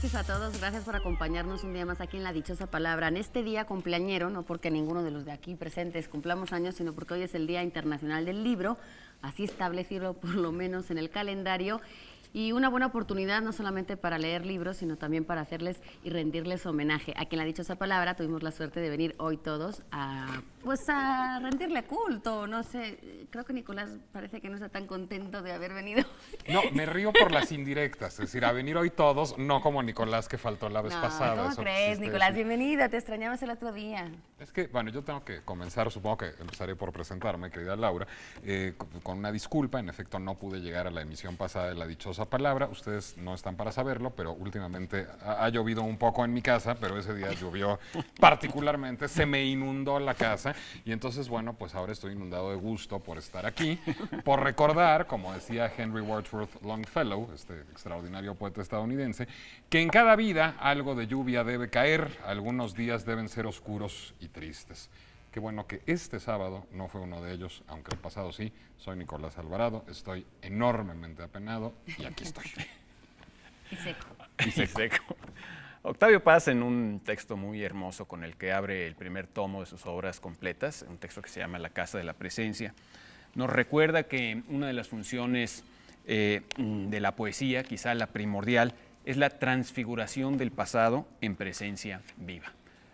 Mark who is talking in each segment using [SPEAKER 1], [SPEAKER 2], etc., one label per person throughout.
[SPEAKER 1] noches a todos. Gracias por acompañarnos un día más aquí en La Dichosa Palabra. En este día cumpleañero, no porque ninguno de los de aquí presentes cumplamos años, sino porque hoy es el Día Internacional del Libro, así establecido por lo menos en el calendario. Y una buena oportunidad no solamente para leer libros, sino también para hacerles y rendirles homenaje. Aquí en La Dichosa Palabra tuvimos la suerte de venir hoy todos a rendirle culto. No sé, creo que Nicolás parece que no está tan contento de haber venido.
[SPEAKER 2] No, me río por las indirectas, es decir, a venir hoy todos, no como Nicolás que faltó la vez pasada.
[SPEAKER 1] ¿Cómo crees, Nicolás? Bienvenida, te extrañamos el otro día.
[SPEAKER 2] Es que, bueno, yo tengo que comenzar, supongo que empezaré por presentarme, querida Laura, con una disculpa. En efecto, no pude llegar a la emisión pasada de La Dichosa Palabra. Ustedes no están para saberlo, pero últimamente ha llovido un poco en mi casa, pero ese día llovió particularmente, se me inundó la casa y entonces, bueno, pues ahora estoy inundado de gusto por estar aquí, por recordar, como decía Henry Wadsworth Longfellow, este extraordinario poeta estadounidense, que en cada vida algo de lluvia debe caer, algunos días deben ser oscuros y tristes. Qué bueno que este sábado no fue uno de ellos, aunque el pasado sí. Soy Nicolás Alvarado, estoy enormemente apenado y aquí estoy.
[SPEAKER 1] Y seco.
[SPEAKER 3] Y seco. Octavio Paz, en un texto muy hermoso con el que abre el primer tomo de sus obras completas, un texto que se llama La Casa de la Presencia, nos recuerda que una de las funciones de la poesía, quizá la primordial, es la transfiguración del pasado en presencia viva.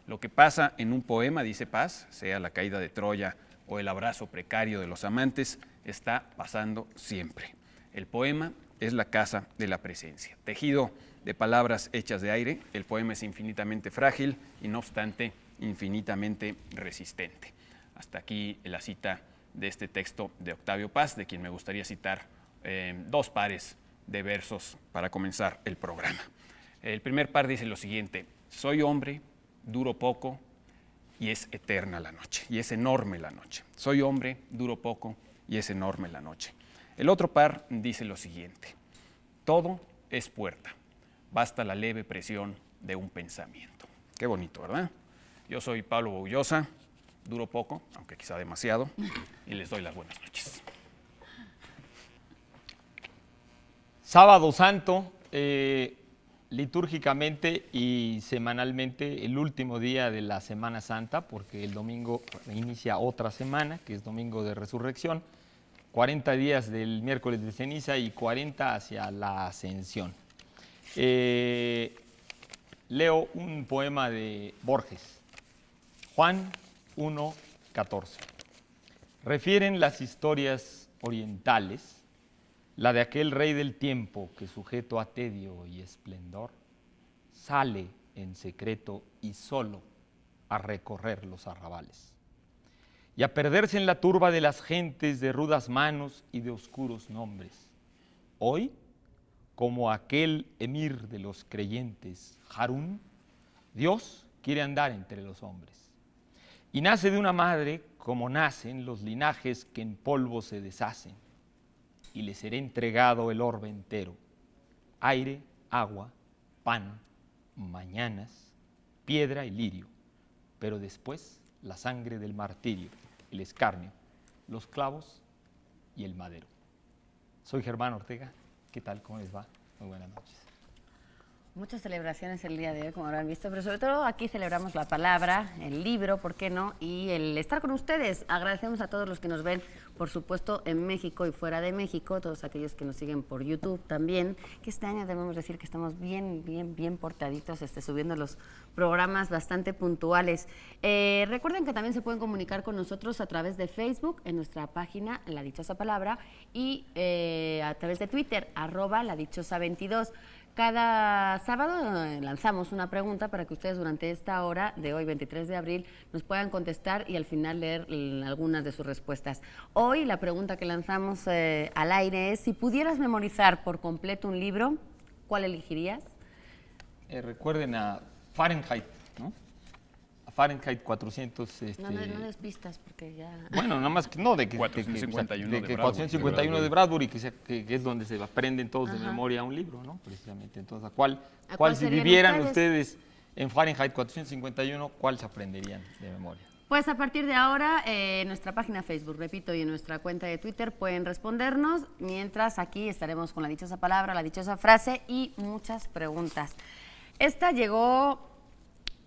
[SPEAKER 3] Lo que pasa en un poema, dice Paz, sea la caída de Troya o el abrazo precario de los amantes, está pasando siempre. El poema es la casa de la presencia. Tejido de palabras hechas de aire, el poema es infinitamente frágil y no obstante infinitamente resistente. Hasta aquí la cita de este texto de Octavio Paz, de quien me gustaría citar dos pares de versos para comenzar el programa. El primer par dice lo siguiente: soy hombre, duro poco y es eterna la noche, y es enorme la noche. Soy hombre, duro poco y es enorme la noche. El otro par dice lo siguiente: todo es puerta, basta la leve presión de un pensamiento. Qué bonito, ¿verdad? Yo soy Pablo Boullosa, duro poco, aunque quizá demasiado, y les doy las buenas noches.
[SPEAKER 4] Sábado Santo, litúrgicamente y semanalmente el último día de la Semana Santa, porque el domingo inicia otra semana, que es Domingo de Resurrección, 40 días del miércoles de ceniza y 40 hacia la Ascensión. Leo un poema de Borges, Juan 1:14. Refieren las historias orientales la de aquel rey del tiempo que, sujeto a tedio y esplendor, sale en secreto y solo a recorrer los arrabales y a perderse en la turba de las gentes de rudas manos y de oscuros nombres. Hoy, como aquel emir de los creyentes, Harún, Dios quiere andar entre los hombres y nace de una madre como nacen los linajes que en polvo se deshacen, y le será entregado el orbe entero: aire, agua, pan, mañanas, piedra y lirio, pero después la sangre del martirio, el escarnio, los clavos y el madero. Soy Germán Ortega. ¿Qué tal? ¿Cómo les va? Muy buenas noches.
[SPEAKER 1] Muchas celebraciones el día de hoy, como habrán visto, pero sobre todo aquí celebramos la palabra, el libro, ¿por qué no? Y el estar con ustedes. Agradecemos a todos los que nos ven, por supuesto, en México y fuera de México, todos aquellos que nos siguen por YouTube también, que este año debemos decir que estamos bien portaditos, subiendo los programas bastante puntuales. Recuerden que también se pueden comunicar con nosotros a través de Facebook, en nuestra página La Dichosa Palabra, y a través de Twitter, @ladichosa22. Cada sábado lanzamos una pregunta para que ustedes durante esta hora de hoy, 23 de abril, nos puedan contestar y al final leer algunas de sus respuestas. Hoy la pregunta que lanzamos al aire es: si pudieras memorizar por completo un libro, ¿cuál elegirías?
[SPEAKER 4] Recuerden a Fahrenheit, ¿no? A Fahrenheit 400...
[SPEAKER 1] No des pistas porque ya...
[SPEAKER 4] Bueno, nada más que no, de que
[SPEAKER 3] 451
[SPEAKER 4] de Bradbury, que es donde se aprenden todos de memoria un libro, ¿no? Precisamente. Entonces, ¿cuál si vivieran ustedes en Fahrenheit 451, cuál se aprenderían de memoria?
[SPEAKER 1] Pues a partir de ahora, en nuestra página Facebook, repito, y en nuestra cuenta de Twitter pueden respondernos, mientras aquí estaremos con la dichosa palabra, la dichosa frase y muchas preguntas. Esta llegó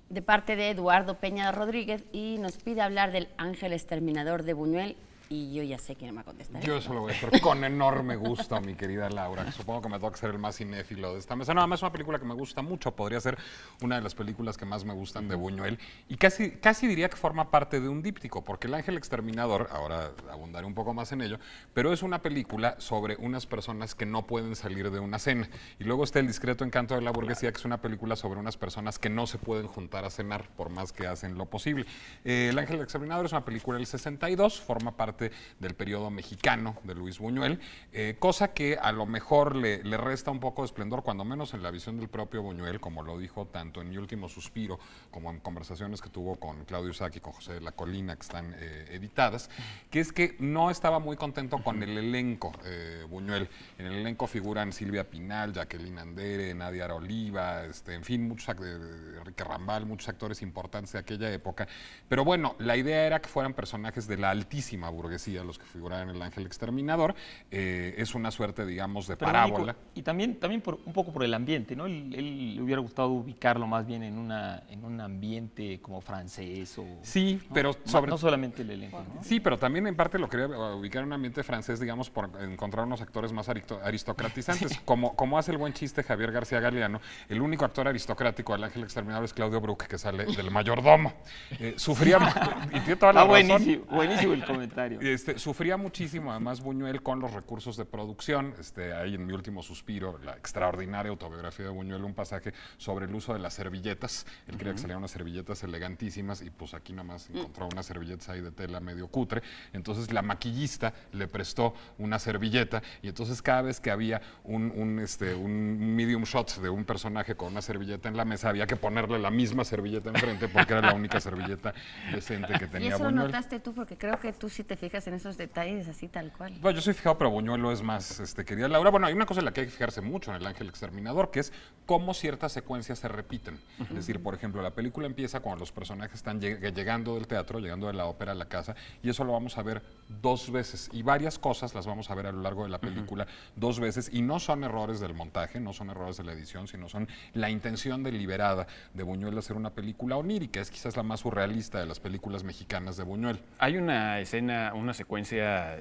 [SPEAKER 1] de parte de Eduardo Peña Rodríguez y nos pide hablar del ángel exterminador de Buñuel. Y yo ya sé quién me va a contestar.
[SPEAKER 2] Yo eso lo voy a hacer con enorme gusto, mi querida Laura. Supongo que me toca ser el más cinéfilo de esta mesa. No, además es una película que me gusta mucho. Podría ser una de las películas que más me gustan de Buñuel. Y casi diría que forma parte de un díptico, porque El ángel exterminador, ahora abundaré un poco más en ello, pero es una película sobre unas personas que no pueden salir de una cena. Y luego está El discreto encanto de la burguesía, que es una película sobre unas personas que no se pueden juntar a cenar por más que hacen lo posible. El ángel exterminador es una película del 62, forma parte del periodo mexicano de Luis Buñuel, cosa que a lo mejor le resta un poco de esplendor, cuando menos en la visión del propio Buñuel, como lo dijo tanto en Mi último suspiro como en conversaciones que tuvo con Claudio Sacchi y con José de la Colina, que están editadas, que es que no estaba muy contento con el elenco Buñuel. En el elenco figuran Silvia Pinal, Jacqueline Andere, Nadia Ara Oliva, en fin, Enrique Rambal, muchos actores importantes de aquella época. Pero bueno, la idea era que fueran personajes de la altísima burguesía los que figuraban en El ángel exterminador. Es una suerte, digamos, de parábola.
[SPEAKER 4] Nico, y también un poco por el ambiente, ¿no? Él le hubiera gustado ubicarlo más bien en un ambiente como francés o...
[SPEAKER 2] Sí,
[SPEAKER 4] ¿no?
[SPEAKER 2] pero
[SPEAKER 4] no solamente el elenco, ¿no?
[SPEAKER 2] Sí, pero también en parte lo quería ubicar en un ambiente francés, digamos, por encontrar unos actores más aristocratizantes. Sí. Como hace el buen chiste Javier García Galeano, el único actor aristocrático del ángel exterminador es Claudio Brook, que sale del mayordomo. Sufría, y tiene toda la razón.
[SPEAKER 4] Buenísimo el comentario.
[SPEAKER 2] Sufría muchísimo, además, Buñuel con los recursos de producción. Ahí en Mi último suspiro, la extraordinaria autobiografía de Buñuel, un pasaje sobre el uso de las servilletas. Él creía que salían unas servilletas elegantísimas y pues aquí nada más encontró unas servilletas ahí de tela medio cutre. Entonces la maquillista le prestó una servilleta y entonces cada vez que había un medium shot de un personaje con una servilleta en la mesa, había que ponerle la misma servilleta enfrente porque era la única servilleta decente que tenía
[SPEAKER 1] Buñuel. Y eso
[SPEAKER 2] Buñuel.
[SPEAKER 1] lo notaste tú, porque creo que tú sí te fijas en esos detalles así tal cual.
[SPEAKER 2] Bueno, yo soy fijado, pero Buñuel lo es más, querida Laura. Bueno, hay una cosa en la que hay que fijarse mucho en El ángel exterminador, que es cómo ciertas secuencias se repiten. Es decir, por ejemplo, la película empieza cuando los personajes están llegando del teatro, llegando de la ópera a la casa, y eso lo vamos a ver 2 veces. Y varias cosas las vamos a ver a lo largo de la película 2 veces, y no son errores del montaje, no son errores de la edición, sino son la intención deliberada de Buñuel de hacer una película onírica. Es quizás la más surrealista de las películas mexicanas de Buñuel.
[SPEAKER 3] Hay una escena, una secuencia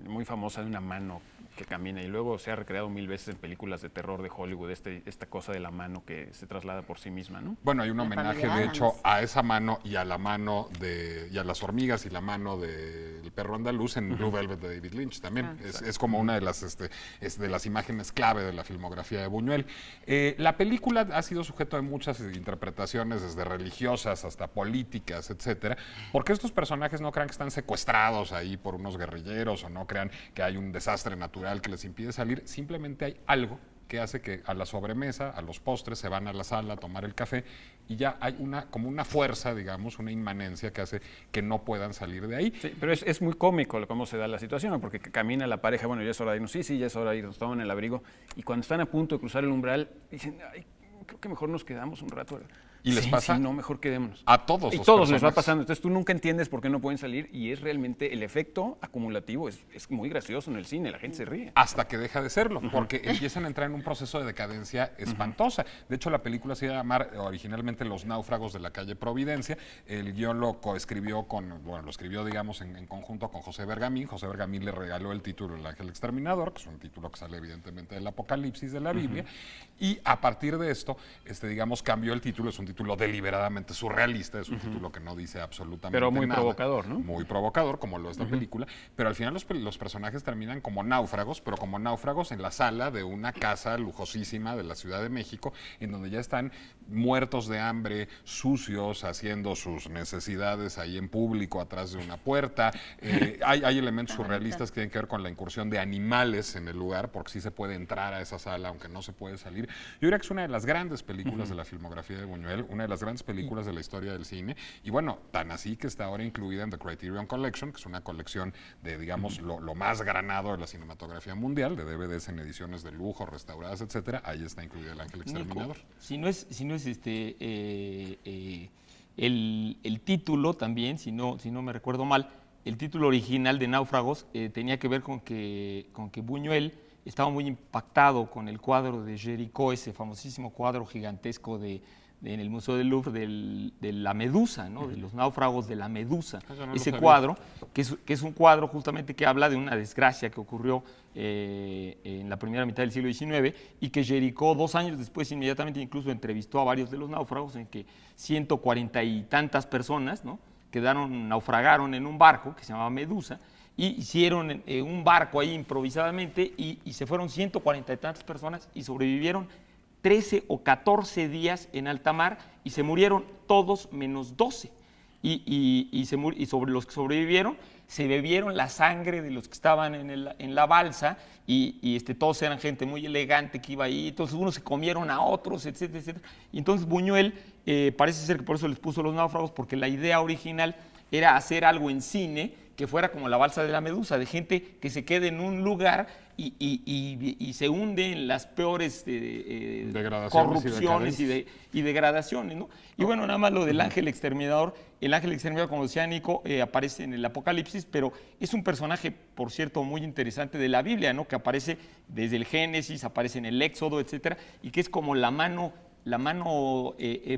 [SPEAKER 3] muy famosa de una mano que camina y luego se ha recreado 1000 veces en películas de terror de Hollywood, esta cosa de la mano que se traslada por sí misma, ¿no?
[SPEAKER 2] Bueno, hay un homenaje, de hecho, a esa mano y a la mano y a las hormigas y la mano del perro andaluz en Blue Velvet de David Lynch también. Es como una de las imágenes clave de la filmografía de Buñuel. La película ha sido sujeto de muchas interpretaciones, desde religiosas hasta políticas, etcétera, porque estos personajes no crean que están secuestrados ahí por unos guerrilleros o no crean que hay un desastre natural que les impide salir. Simplemente hay algo que hace que a la sobremesa, a los postres, se van a la sala a tomar el café y ya hay como una fuerza, digamos, una inmanencia que hace que no puedan salir de ahí.
[SPEAKER 3] Sí, pero es muy cómico cómo se da la situación, ¿no? Porque camina la pareja, bueno, ya es hora de irnos, sí, ya es hora de irnos, toman el abrigo y cuando están a punto de cruzar el umbral, dicen, ay, creo que mejor nos quedamos un rato.
[SPEAKER 2] Y les pasa.
[SPEAKER 3] Sí, no, mejor quedémonos.
[SPEAKER 2] A todos.
[SPEAKER 3] Y todos les va pasando. Entonces tú nunca entiendes por qué no pueden salir y es realmente el efecto acumulativo. Es muy gracioso en el cine, la gente se ríe.
[SPEAKER 2] Hasta que deja de serlo, porque empiezan a entrar en un proceso de decadencia espantosa. De hecho, la película se iba a llamar originalmente Los náufragos de la calle Providencia. El guión lo coescribió lo escribió, digamos, en conjunto con José Bergamín. José Bergamín le regaló el título El ángel exterminador, que es un título que sale evidentemente del Apocalipsis de la Biblia. Y a partir de esto, digamos, cambió el título. Es un título deliberadamente surrealista, es un título que no dice absolutamente nada.
[SPEAKER 3] Pero muy provocador, ¿no?
[SPEAKER 2] Muy provocador, como lo es la película, pero al final los personajes terminan como náufragos, pero como náufragos en la sala de una casa lujosísima de la Ciudad de México, en donde ya están muertos de hambre, sucios, haciendo sus necesidades ahí en público, atrás de una puerta. Hay elementos surrealistas que tienen que ver con la incursión de animales en el lugar, porque sí se puede entrar a esa sala, aunque no se puede salir. Yo diría que es una de las grandes películas de la filmografía de Buñuel, una de las grandes películas de la historia del cine, y bueno, tan así que está ahora incluida en The Criterion Collection, que es una colección de, digamos, lo más granado de la cinematografía mundial, de DVDs en ediciones de lujo, restauradas, etcétera. Ahí está incluido El ángel exterminador.
[SPEAKER 4] Nico, si no es el título también, si no me recuerdo mal, el título original de Náufragos tenía que ver con que Buñuel estaba muy impactado con el cuadro de Jericó, ese famosísimo cuadro gigantesco en el Museo del Louvre de la Medusa, ¿no? De los náufragos de la Medusa.
[SPEAKER 2] No
[SPEAKER 4] Ese
[SPEAKER 2] sabía.
[SPEAKER 4] cuadro, que es un cuadro justamente que habla de una desgracia que ocurrió en la primera mitad del siglo XIX y que Jericó 2 años después inmediatamente incluso entrevistó a varios de los náufragos, en que 140 y tantas personas, ¿no? naufragaron en un barco que se llamaba Medusa y hicieron un barco ahí improvisadamente y se fueron 140 y tantas personas y sobrevivieron 13 o 14 días en alta mar y se murieron todos menos 12. Y sobre los que sobrevivieron se bebieron la sangre de los que estaban en la balsa y todos eran gente muy elegante que iba ahí, entonces unos se comieron a otros, etcétera, etcétera. Y entonces Buñuel, parece ser que por eso les puso Los náufragos, porque la idea original era hacer algo en cine que fuera como la balsa de la Medusa, de gente que se quede en un lugar y se hunde en las peores corrupciones y degradaciones, ¿no? Y bueno, nada más lo del ángel exterminador. El ángel exterminador, como decía Nico, aparece en el Apocalipsis, pero es un personaje, por cierto, muy interesante de la Biblia, ¿no? Que aparece desde el Génesis, aparece en el Éxodo, etcétera, y que es como la mano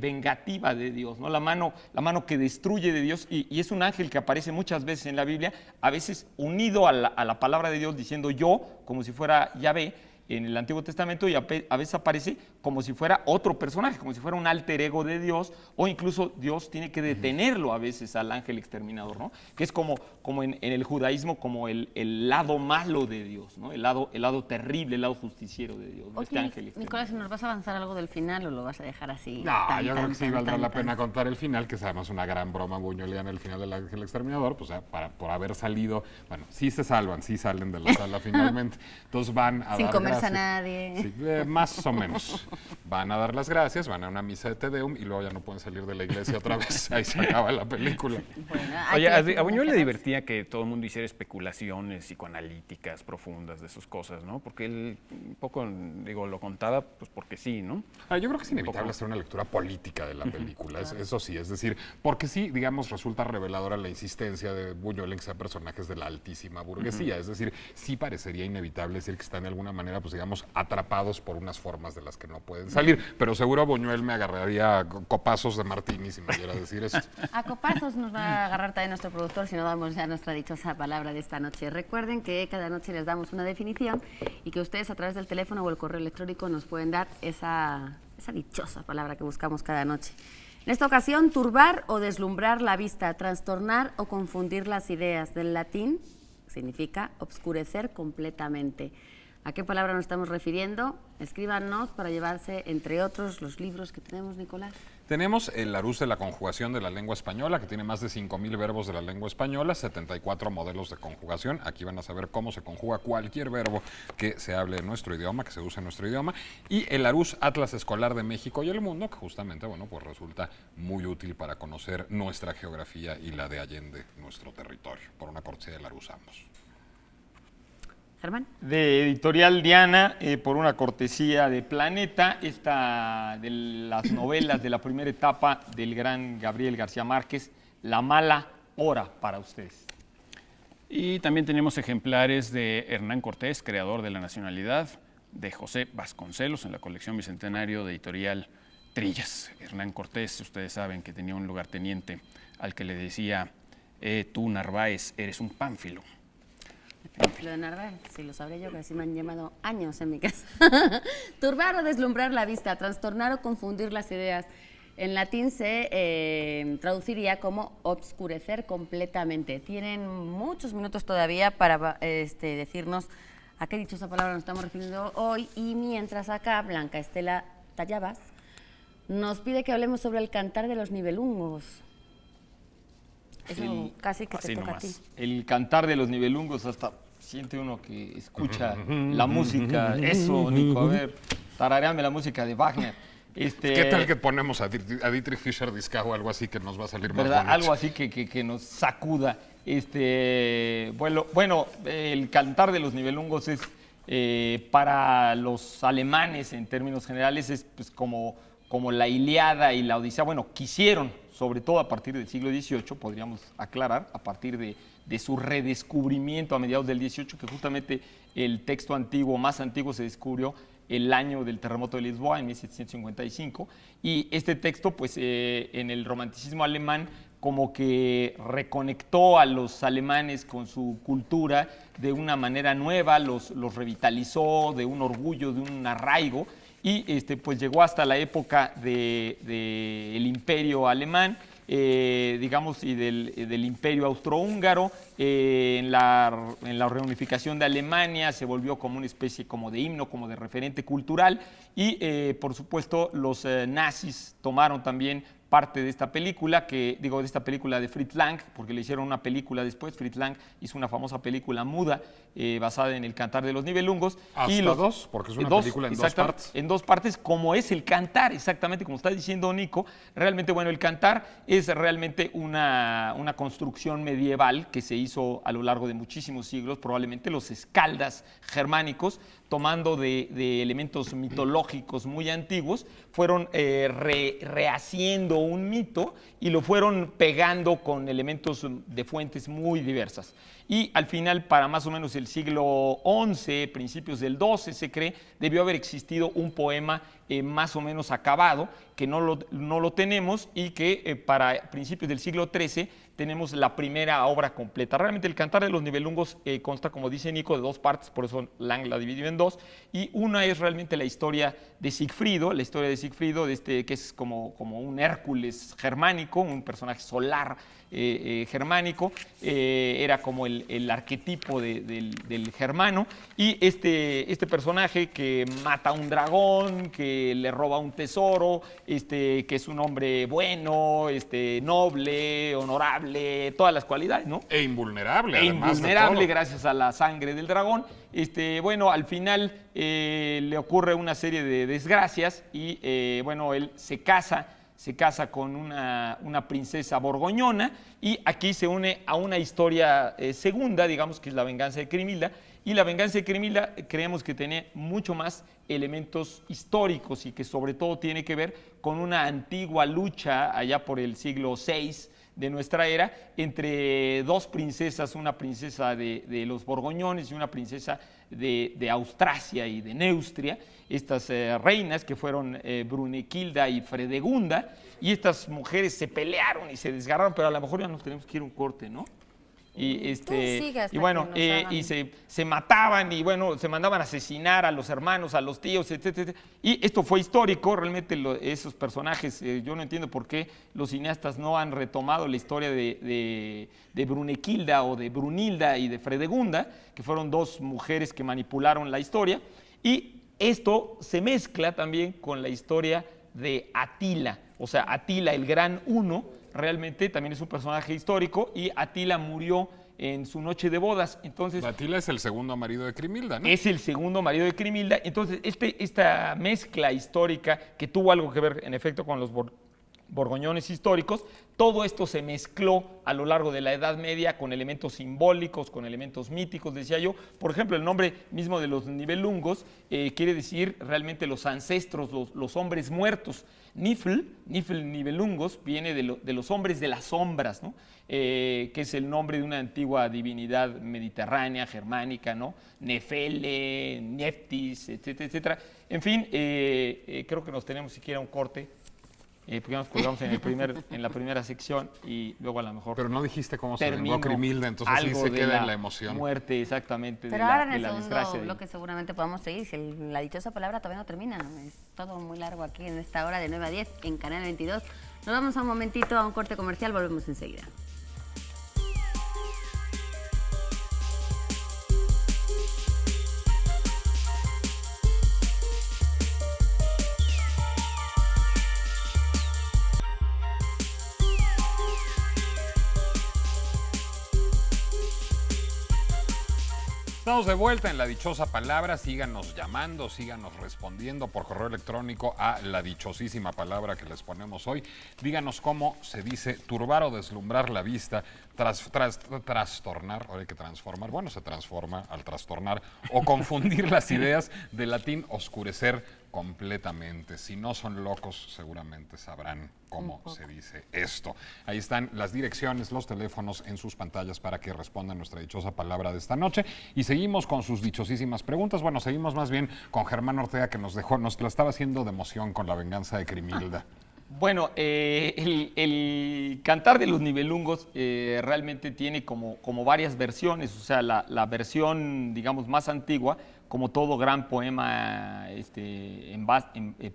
[SPEAKER 4] vengativa de Dios, ¿no? la mano que destruye de Dios, y es un ángel que aparece muchas veces en la Biblia, a veces unido a la palabra de Dios, diciendo yo, como si fuera Yahvé en el Antiguo Testamento, y a veces aparece como si fuera otro personaje, como si fuera un alter ego de Dios, o incluso Dios tiene que detenerlo a veces al ángel exterminador, ¿no? Que es como en el judaísmo, como el lado malo de Dios, ¿no? El lado terrible, el lado justiciero de Dios, ¿no?
[SPEAKER 1] Oye,
[SPEAKER 4] Este ángel exterminador.
[SPEAKER 1] Nicolás, ¿nos vas a avanzar algo del final o lo vas a dejar así?
[SPEAKER 2] No, yo creo que sí valdrá la pena contar el final, que es además una gran broma buñueliana, el final del ángel exterminador, pues por haber salido, bueno, sí se salvan, sí salen de la sala finalmente, entonces van a
[SPEAKER 1] sin
[SPEAKER 2] dar
[SPEAKER 1] comerse a
[SPEAKER 2] gracias.
[SPEAKER 1] nadie.
[SPEAKER 2] Sí, más o menos. Van a dar las gracias, van a una misa de Te Deum y luego ya no pueden salir de la iglesia otra vez, ahí se acaba la película.
[SPEAKER 1] Bueno,
[SPEAKER 3] Oye,
[SPEAKER 1] aquí
[SPEAKER 3] a Buñuel le
[SPEAKER 1] quedamos.
[SPEAKER 3] divertía que todo el mundo hiciera especulaciones psicoanalíticas profundas de sus cosas, ¿no? Porque él un poco, digo, lo contaba pues porque sí, ¿no?
[SPEAKER 2] Yo creo que es inevitable hacer una lectura política de la película, eso sí, es decir, porque sí, digamos, resulta reveladora la insistencia de Buñuel en que sean personajes de la altísima burguesía, es decir, sí parecería inevitable decir que están de alguna manera, pues digamos, atrapados por unas formas de las que no pueden salir, pero seguro Buñuel me agarraría copazos de martini si me quiera decir esto.
[SPEAKER 1] A copazos nos va a agarrar también nuestro productor si no damos ya nuestra dichosa palabra de esta noche. Recuerden que cada noche les damos una definición y que ustedes a través del teléfono o el correo electrónico nos pueden dar esa dichosa palabra que buscamos cada noche. En esta ocasión, turbar o deslumbrar la vista, trastornar o confundir las ideas. Del latín significa obscurecer completamente. ¿A qué palabra nos estamos refiriendo? Escríbanos para llevarse, entre otros, los libros que tenemos, Nicolás.
[SPEAKER 2] Tenemos el Larousse de la conjugación de la lengua española, que tiene más de 5,000 verbos de la lengua española, 74 modelos de conjugación. Aquí van a saber cómo se conjuga cualquier verbo que se hable en nuestro idioma, que se use en nuestro idioma. Y el Larousse Atlas Escolar de México y el Mundo, que justamente, bueno, pues resulta muy útil para conocer nuestra geografía y la de Allende, nuestro territorio, por una cortesía de Larousse ambos.
[SPEAKER 1] Germán.
[SPEAKER 4] De Editorial Diana, por una cortesía de Planeta, esta de las novelas de la primera etapa del gran Gabriel García Márquez, La mala hora para ustedes.
[SPEAKER 3] Y también tenemos ejemplares de Hernán Cortés, creador de la nacionalidad, de José Vasconcelos en la colección Bicentenario de Editorial Trillas. Hernán Cortés, ustedes saben que tenía un lugarteniente al que le decía, tú Narváez, eres un pánfilo.
[SPEAKER 1] Lo de Narváez, si lo sabré yo, que así me han llamado años en mi casa. Turbar o deslumbrar la vista, trastornar o confundir las ideas. En latín se traduciría como obscurecer completamente. Tienen muchos minutos todavía para decirnos a qué dichosa palabra nos estamos refiriendo hoy. Y mientras acá, Blanca Estela Tallabas nos pide que hablemos sobre el cantar de los nibelungos. Eso casi que te toca a ti.
[SPEAKER 4] El cantar de los nibelungos, hasta siente uno que escucha la música. Eso, Nico, a ver, tarareame la música de Wagner.
[SPEAKER 2] ¿Qué tal que ponemos a Dietrich Fischer-Dieskau o algo así que nos va a salir más
[SPEAKER 4] ¿verdad?
[SPEAKER 2] bonito?
[SPEAKER 4] Algo así que nos sacuda. Bueno, el cantar de los nibelungos es para los alemanes en términos generales es pues como como la Ilíada y la Odisea, bueno, quisieron, sobre todo a partir del siglo XVIII, podríamos aclarar, a partir de su redescubrimiento a mediados del XVIII, que justamente el texto antiguo, más antiguo, se descubrió el año del terremoto de Lisboa, en 1755, y este texto, pues en el romanticismo alemán, como que reconectó a los alemanes con su cultura de una manera nueva, los revitalizó de un orgullo, de un arraigo, y pues llegó hasta la época del Imperio alemán, digamos, y del Imperio austrohúngaro. En la reunificación de Alemania se volvió como una especie como de himno, como de referente cultural, y por supuesto los nazis tomaron también parte de esta película, de esta película de Fritz Lang, porque le hicieron una película después. Fritz Lang hizo una famosa película muda basada en El Cantar de los Nibelungos.
[SPEAKER 2] Hasta dos, porque es una película en dos partes.
[SPEAKER 4] En dos partes, como es El Cantar, exactamente como está diciendo Nico. Realmente, bueno, El Cantar es realmente una construcción medieval que se hizo a lo largo de muchísimos siglos, probablemente los escaldas germánicos, tomando de elementos mitológicos muy antiguos, fueron rehaciendo un mito y lo fueron pegando con elementos de fuentes muy diversas. Y al final, para más o menos el siglo XI, principios del XII, se cree, debió haber existido un poema más o menos acabado, que no lo tenemos, y que para principios del siglo XIII tenemos la primera obra completa. Realmente El Cantar de los Nibelungos consta, como dice Nico, de dos partes, por eso Lang la dividió en dos, y una es realmente la historia de Sigfrido, que es como un Hércules germánico, un personaje solar germánico, era como el arquetipo del germano, y este personaje que mata a un dragón, que le roba un tesoro, que es un hombre bueno, noble, honorable, todas las cualidades, ¿no?
[SPEAKER 2] E invulnerable,
[SPEAKER 4] invulnerable gracias a la sangre del dragón. Bueno, al final le ocurre una serie de desgracias y, bueno, él se casa con una princesa borgoñona, y aquí se une a una historia segunda, digamos, que es La venganza de Crimilda. Y La venganza de Crimilda creemos que tiene mucho más elementos históricos y que sobre todo tiene que ver con una antigua lucha allá por el siglo VI de nuestra era entre dos princesas, una princesa de los borgoñones y una princesa de Austrasia y de Neustria, estas reinas que fueron Brunekilda y Fredegunda, y estas mujeres se pelearon y se desgarraron, pero a lo mejor ya nos tenemos que ir a un corte, ¿no? Y bueno, y se mataban, y bueno, se mandaban a asesinar a los hermanos, a los tíos, etc. Y esto fue histórico, realmente esos personajes, yo no entiendo por qué los cineastas no han retomado la historia de Brunekilda o de Brunilda y de Fredegunda, que fueron dos mujeres que manipularon la historia. Y esto se mezcla también con la historia de Atila, o sea, Atila el Gran Huno, realmente también es un personaje histórico, y Atila murió en su noche de bodas. Entonces,
[SPEAKER 2] Atila es el segundo marido de Crimilda, ¿no?
[SPEAKER 4] Es el segundo marido de Crimilda. Entonces, esta mezcla histórica que tuvo algo que ver, en efecto, con los borgoñones históricos, todo esto se mezcló a lo largo de la Edad Media con elementos simbólicos, con elementos míticos, decía yo. Por ejemplo, el nombre mismo de los Nibelungos quiere decir realmente los ancestros, los hombres muertos. Nifl Nibelungos, viene de los hombres de las sombras, ¿no? Que es el nombre de una antigua divinidad mediterránea, germánica, ¿no? Nefele, Neftis, etcétera, etcétera. En fin, creo que nos tenemos siquiera un corte, porque nos colgamos en la primera sección, y luego a lo mejor...
[SPEAKER 2] Pero no dijiste cómo se vengó Crimilda, entonces sí se queda en la emoción.
[SPEAKER 4] Muerte, exactamente.
[SPEAKER 1] Pero ahora en el segundo bloque seguramente podamos seguir, si la dichosa palabra todavía no termina. Es todo muy largo aquí en esta hora de 9 a 10 en Canal 22. Nos vamos a un momentito a un corte comercial, volvemos enseguida.
[SPEAKER 2] Estamos de vuelta en La Dichosa Palabra. Síganos llamando, síganos respondiendo por correo electrónico a la dichosísima palabra que les ponemos hoy. Díganos cómo se dice turbar o deslumbrar la vista, trastornar, ahora hay que transformar, bueno, se transforma al trastornar, o confundir las ideas, de latín oscurecer, completamente. Si no son locos, seguramente sabrán cómo se dice esto. Ahí están las direcciones, los teléfonos en sus pantallas para que respondan nuestra dichosa palabra de esta noche. Y seguimos con sus dichosísimas preguntas. Bueno, seguimos más bien con Germán Ortega, que nos la estaba haciendo de emoción con la venganza de Crimilda.
[SPEAKER 4] Bueno, el cantar de los Nibelungos realmente tiene como varias versiones, o sea, la versión, digamos, más antigua, como todo gran poema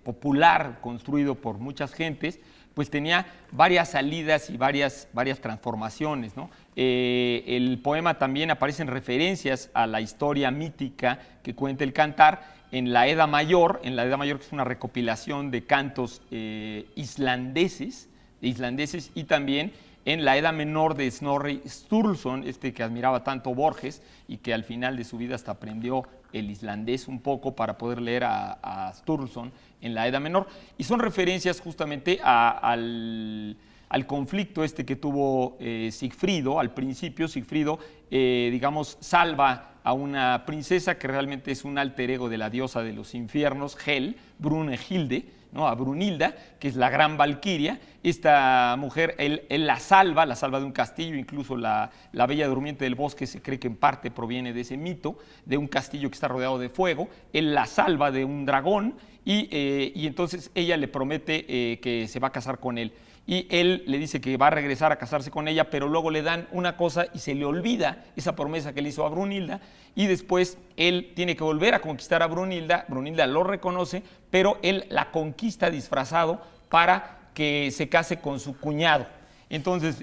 [SPEAKER 4] popular construido por muchas gentes, pues tenía varias salidas y varias transformaciones, ¿no? El poema también aparecen referencias a la historia mítica que cuenta el cantar en la Edda Mayor, que es una recopilación de cantos islandeses, y también en la Edda Menor de Snorri Sturluson, que admiraba tanto Borges y que al final de su vida hasta aprendió el islandés un poco para poder leer a Sturluson en la Edda Menor. Y son referencias justamente al conflicto que tuvo Sigfrido. Al principio Sigfrido, digamos, salva a una princesa que realmente es un alter ego de la diosa de los infiernos, Hel, Brunehilde, ¿no? A Brunilda, que es la gran valquiria. Esta mujer, él la salva de un castillo, incluso la Bella Durmiente del Bosque se cree que en parte proviene de ese mito, de un castillo que está rodeado de fuego. Él la salva de un dragón y entonces ella le promete que se va a casar con él. Y él le dice que va a regresar a casarse con ella, pero luego le dan una cosa y se le olvida esa promesa que le hizo a Brunilda, y después él tiene que volver a conquistar a Brunilda. Brunilda lo reconoce, pero él la conquista disfrazado para que se case con su cuñado. Entonces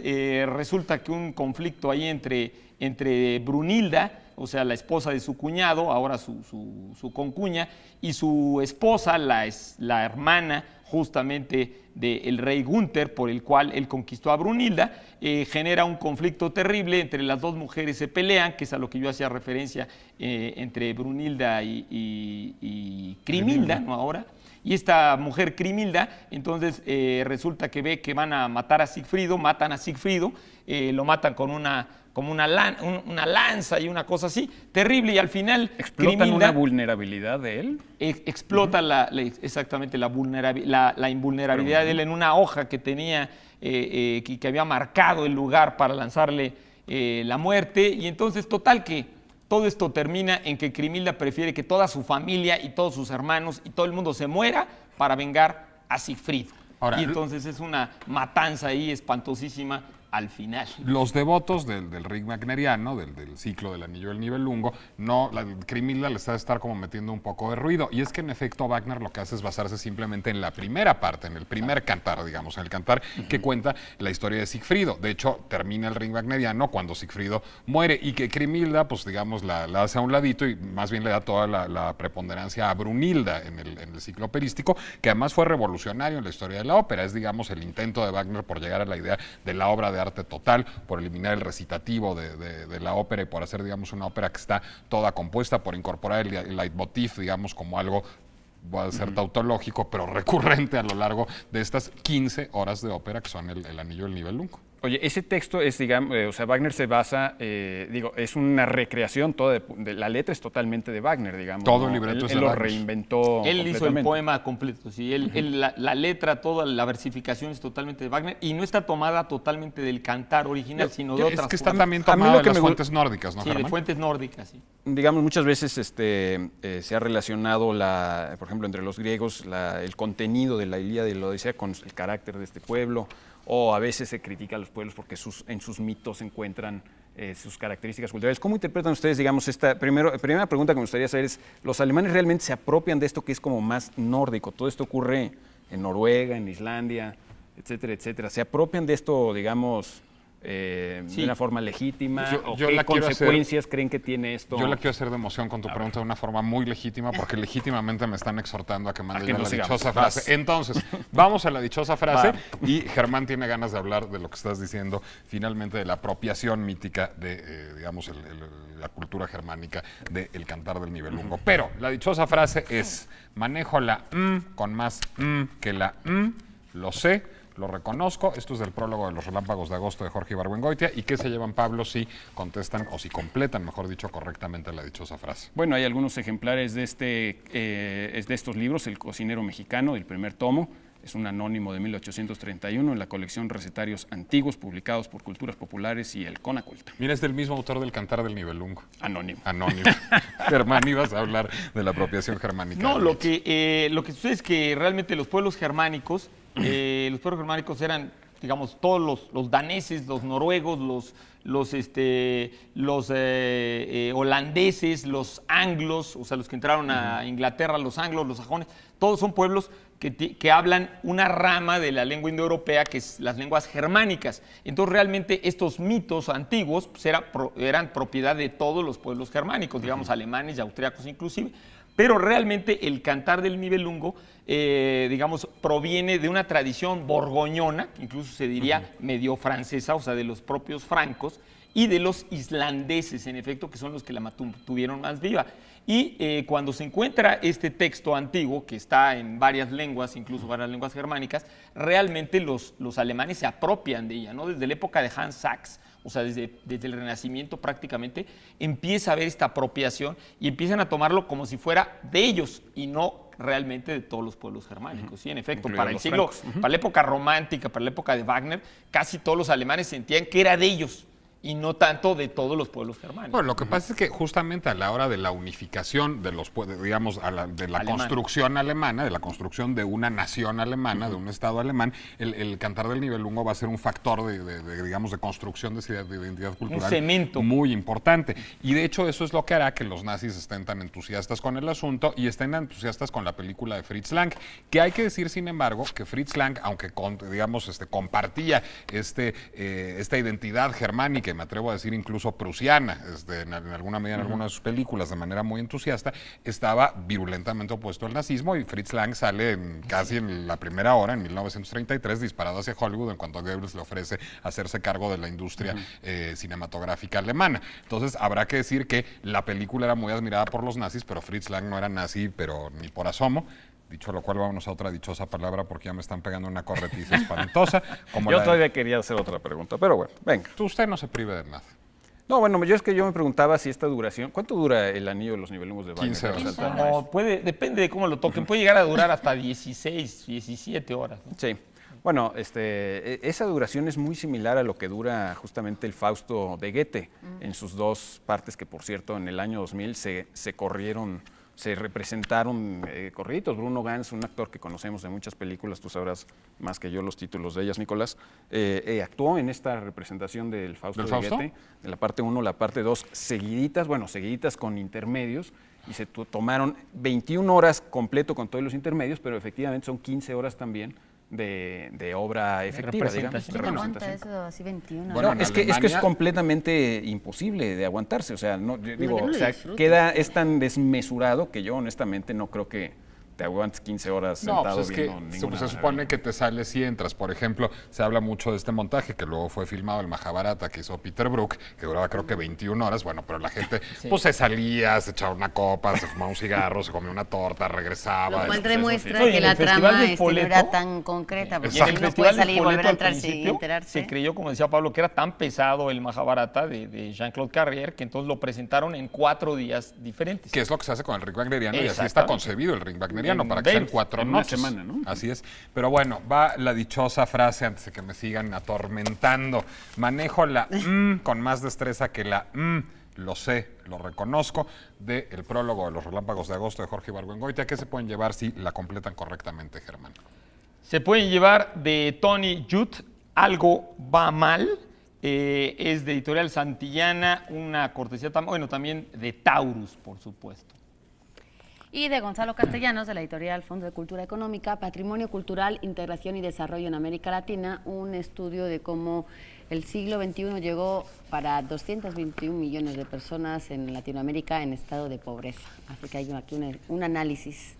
[SPEAKER 4] resulta que un conflicto ahí entre Brunilda, o sea, la esposa de su cuñado, ahora su concuña, y su esposa, la hermana justamente del rey Gunther, por el cual él conquistó a Brunilda, genera un conflicto terrible. Entre las dos mujeres se pelean, que es a lo que yo hacía referencia, entre Brunilda y Crimilda, ¿no? Ahora. Y esta mujer Crimilda, entonces resulta que ve que van a matar a Sigfrido, matan a Sigfrido, lo matan con una lanza y una cosa así, terrible, y al final
[SPEAKER 3] ¿Explotan
[SPEAKER 4] Crimilda
[SPEAKER 3] una vulnerabilidad de él?
[SPEAKER 4] explota exactamente la invulnerabilidad de él en una hoja que tenía, que había marcado el lugar para lanzarle la muerte, y entonces total que todo esto termina en que Crimilda prefiere que toda su familia y todos sus hermanos y todo el mundo se muera para vengar a Sigfrido.
[SPEAKER 2] Ahora,
[SPEAKER 4] y entonces es una matanza ahí espantosísima al final.
[SPEAKER 2] Los devotos del rig wagneriano, del ciclo del Anillo del Nibelungo, Crimilda les ha de estar como metiendo un poco de ruido. Y es que en efecto Wagner lo que hace es basarse simplemente en la primera parte, en el primer cantar, digamos, en el cantar que cuenta la historia de Sigfrido. De hecho, termina el rig wagneriano cuando Sigfrido muere, y que Crimilda, pues digamos, la hace a un ladito y más bien le da toda la preponderancia a Brunilda en el ciclo operístico, que además fue revolucionario en la historia de la ópera. Es, digamos, el intento de Wagner por llegar a la idea de la obra de arte total, por eliminar el recitativo de la ópera y por hacer, digamos, una ópera que está toda compuesta, por incorporar el leitmotiv, digamos, como algo, voy a ser tautológico, pero recurrente a lo largo de estas 15 horas de ópera que son el Anillo del Nibelungo.
[SPEAKER 3] Oye, ese texto es, digamos, o sea, Wagner se basa, es una recreación, la letra es totalmente de Wagner, digamos.
[SPEAKER 2] Todo el libreto es de
[SPEAKER 3] Él lo
[SPEAKER 2] Wagner.
[SPEAKER 3] reinventó.
[SPEAKER 4] Él hizo el poema completo, sí. La letra, toda la versificación es totalmente de Wagner, y no está tomada totalmente del cantar original, sino de otras
[SPEAKER 2] Es que está
[SPEAKER 4] fuentes.
[SPEAKER 2] también
[SPEAKER 3] A mí
[SPEAKER 2] tomado
[SPEAKER 3] lo
[SPEAKER 2] de
[SPEAKER 3] que
[SPEAKER 2] las
[SPEAKER 3] me
[SPEAKER 2] fuentes nórdicas, ¿no,
[SPEAKER 4] Sí, de
[SPEAKER 2] Germán?
[SPEAKER 4] fuentes nórdicas, sí.
[SPEAKER 3] Digamos, muchas veces se ha relacionado, por ejemplo, entre los griegos, el contenido de la Ilíada y la Odisea con el carácter de este pueblo, o a veces se critica a los pueblos porque en sus mitos se encuentran sus características culturales. ¿Cómo interpretan ustedes, digamos, primera pregunta que me gustaría saber es, ¿los alemanes realmente se apropian de esto que es como más nórdico? Todo esto ocurre en Noruega, en Islandia, etcétera, etcétera. ¿Se apropian de esto, digamos, de una forma legítima?
[SPEAKER 2] Yo
[SPEAKER 3] ¿Qué
[SPEAKER 2] la quiero
[SPEAKER 3] consecuencias creen que tiene esto?
[SPEAKER 2] Yo la quiero hacer de emoción con tu pregunta de una forma muy legítima, porque legítimamente me están exhortando a que mande yo la dichosa frase. Entonces, vamos a la dichosa frase, y Germán tiene ganas de hablar de lo que estás diciendo, finalmente, de la apropiación mítica de, digamos, la cultura germánica del cantar del Nibelungo. Pero la dichosa frase es: manejo la con más que la lo sé, lo reconozco. Esto es del prólogo de Los Relámpagos de Agosto de Jorge Ibargüengoitia. ¿Y qué se llevan, Pablo, si contestan o si completan, mejor dicho, correctamente la dichosa frase?
[SPEAKER 3] Bueno, hay algunos ejemplares de, de estos libros, El cocinero mexicano, del primer tomo. Es un anónimo de 1831 en la colección Recetarios Antiguos, publicados por Culturas Populares y el Conaculta.
[SPEAKER 2] Mira, es del mismo autor del Cantar del Nibelungo.
[SPEAKER 3] Anónimo.
[SPEAKER 2] Anónimo. Germán, ibas a hablar de la apropiación germánica.
[SPEAKER 4] No, lo que sucede es que realmente los pueblos germánicos eran, digamos, todos los daneses, los noruegos, los holandeses, los anglos, o sea, los que entraron a Inglaterra, los anglos, los sajones, todos son pueblos que hablan una rama de la lengua indoeuropea, que es las lenguas germánicas. Entonces, realmente, estos mitos antiguos pues, eran propiedad de todos los pueblos germánicos, digamos, alemanes y austriacos inclusive, pero realmente el Cantar del Nibelungo, digamos, proviene de una tradición borgoñona, que incluso se diría medio francesa, o sea, de los propios francos, y de los islandeses, en efecto, que son los que la mantuvieron más viva. Y cuando se encuentra este texto antiguo, que está en varias lenguas, incluso varias lenguas germánicas, realmente los alemanes se apropian de ella, ¿no? Desde la época de Hans Sachs, o sea, desde el Renacimiento prácticamente, empieza a haber esta apropiación y empiezan a tomarlo como si fuera de ellos y no realmente de todos los pueblos germánicos. Sí, en efecto, para el siglo, para la época romántica, para la época de Wagner, casi todos los alemanes sentían que era de ellos y no tanto de todos los pueblos germánicos.
[SPEAKER 2] Bueno, lo que pasa es que justamente a la hora de la unificación de los, digamos, de la construcción alemana, de la construcción de una nación alemana, de un Estado alemán, el Cantar del Nibelungo va a ser un factor digamos, de construcción de identidad cultural.
[SPEAKER 4] Un cemento.
[SPEAKER 2] Muy importante. Y de hecho eso es lo que hará que los nazis estén tan entusiastas con el asunto y estén entusiastas con la película de Fritz Lang, que hay que decir, sin embargo, que Fritz Lang, aunque digamos, compartía esta identidad germánica, me atrevo a decir incluso prusiana, en alguna medida en algunas de sus películas, de manera muy entusiasta, estaba virulentamente opuesto al nazismo, y Fritz Lang sale casi en la primera hora, en 1933, disparado hacia Hollywood en cuanto a Goebbels le ofrece hacerse cargo de la industria cinematográfica alemana. Entonces, habrá que decir que la película era muy admirada por los nazis, pero Fritz Lang no era nazi, pero ni por asomo. Dicho lo cual, vámonos a otra dichosa palabra porque ya me están pegando una corretiza espantosa.
[SPEAKER 3] Yo todavía quería hacer otra pregunta, pero bueno, venga.
[SPEAKER 2] Usted no se prive de nada.
[SPEAKER 3] No, bueno, yo me preguntaba si esta duración, ¿cuánto dura el anillo de los Nibelungos de Wagner?
[SPEAKER 2] 15 horas.
[SPEAKER 1] 15 horas.
[SPEAKER 4] No, depende de cómo lo toquen, puede llegar a durar hasta 16, 17 horas, ¿no?
[SPEAKER 3] Sí. Bueno, esa duración es muy similar a lo que dura justamente el Fausto de Goethe, en sus dos partes, que por cierto en el año 2000 se representaron corriditos. Bruno Ganz, un actor que conocemos de muchas películas, tú sabrás más que yo los títulos de ellas, Nicolás, actuó en esta representación del Fausto de Goethe, de la parte 1, la parte 2, seguiditas con intermedios, y se tomaron 21 horas completo con todos los intermedios, pero efectivamente son 15 horas también de obra efectiva, digamos.
[SPEAKER 1] ¿Quién aguanta eso así 21?
[SPEAKER 3] Bueno,
[SPEAKER 2] en
[SPEAKER 3] es que es completamente imposible de aguantarse, o sea, es tan desmesurado que yo honestamente no creo que te aguantes 15 horas sentado
[SPEAKER 2] pues es
[SPEAKER 3] viendo
[SPEAKER 2] que
[SPEAKER 3] ninguna
[SPEAKER 2] se supone que te sales si entras. Por ejemplo, se habla mucho de este montaje que luego fue filmado, el Mahabharata, que hizo Peter Brook, que duraba creo que 21 horas. Bueno, pero la gente pues se salía, se echaba una copa, se fumaba un cigarro, se comía una torta, regresaba.
[SPEAKER 1] Lo cual demuestra
[SPEAKER 4] sí.
[SPEAKER 1] que
[SPEAKER 4] En
[SPEAKER 1] la
[SPEAKER 4] el Festival
[SPEAKER 1] trama
[SPEAKER 4] del Spoleto,
[SPEAKER 1] no era tan concreta, porque
[SPEAKER 4] Y en el
[SPEAKER 1] uno puede
[SPEAKER 4] Festival del
[SPEAKER 1] salir y volver
[SPEAKER 4] Spoleto,
[SPEAKER 1] a
[SPEAKER 4] al
[SPEAKER 1] entrar sin
[SPEAKER 4] principio,
[SPEAKER 1] enterarse.
[SPEAKER 4] se creyó, como decía Pablo, que era tan pesado el Mahabharata de Jean-Claude Carrière, que entonces lo presentaron en 4 días diferentes.
[SPEAKER 2] Que es lo que se hace con el ring wagneriano, y así está
[SPEAKER 4] Exactamente.
[SPEAKER 2] concebido el ring wagneriano,
[SPEAKER 4] En
[SPEAKER 2] para que sean
[SPEAKER 4] 20,
[SPEAKER 2] 4
[SPEAKER 3] en una
[SPEAKER 2] noches.
[SPEAKER 3] semana, ¿no?
[SPEAKER 2] Así es. Pero bueno, va la dichosa frase antes de que me sigan atormentando. Manejo la con más destreza que la lo sé, lo reconozco, del prólogo de Los Relámpagos de Agosto de Jorge Ibargüengoitia. ¿Qué se pueden llevar si la completan correctamente, Germán?
[SPEAKER 4] Se pueden llevar de Tony Judt, Algo va mal. Es de Editorial Santillana, una cortesía también de Taurus, por supuesto.
[SPEAKER 1] Y de Gonzalo Castellanos, de la editorial Fondo de Cultura Económica, Patrimonio Cultural, Integración y Desarrollo en América Latina, un estudio de cómo el siglo XXI llegó para 221 millones de personas en Latinoamérica en estado de pobreza. Así que hay aquí un análisis.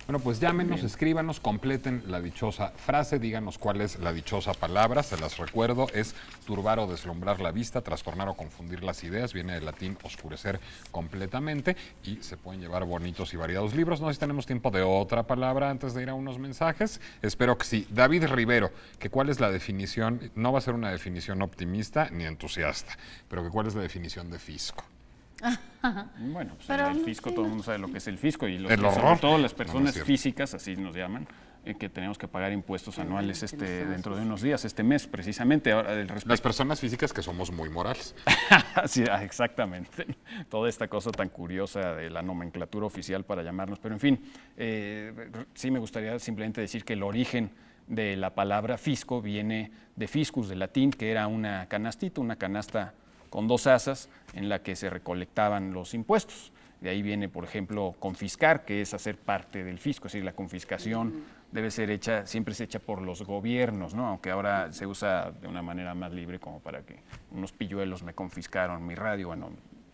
[SPEAKER 2] Bueno, pues llámenos, escríbanos, completen la dichosa frase, díganos cuál es la dichosa palabra, se las recuerdo, es turbar o deslumbrar la vista, trastornar o confundir las ideas, viene del latín oscurecer completamente y se pueden llevar bonitos y variados libros. No sé si tenemos tiempo de otra palabra antes de ir a unos mensajes, espero que sí. David Rivero, que cuál es la definición, no va a ser una definición optimista ni entusiasta, pero que cuál es la definición de fisco.
[SPEAKER 3] Bueno, pues
[SPEAKER 1] Pero
[SPEAKER 3] el fisco,
[SPEAKER 1] sí,
[SPEAKER 3] todo el mundo sabe lo que es el fisco y
[SPEAKER 2] El
[SPEAKER 3] sobre
[SPEAKER 2] horror.
[SPEAKER 3] todo las
[SPEAKER 2] No, no
[SPEAKER 3] personas
[SPEAKER 2] es cierto.
[SPEAKER 3] físicas, así nos llaman, que tenemos que pagar impuestos anuales dentro de unos días, este mes precisamente. Ahora,
[SPEAKER 2] Las personas físicas que somos muy morales.
[SPEAKER 3] Sí, exactamente. Toda esta cosa tan curiosa de la nomenclatura oficial para llamarnos. Pero en fin, sí me gustaría simplemente decir que el origen de la palabra fisco viene de fiscus, del latín, que era una canastita, una canasta con dos asas en la que se recolectaban los impuestos. De ahí viene, por ejemplo, confiscar, que es hacer parte del fisco, es decir, la confiscación debe ser hecha, siempre es hecha por los gobiernos, ¿no? Aunque ahora se usa de una manera más libre, como para que unos pilluelos me confiscaron mi radio, bueno.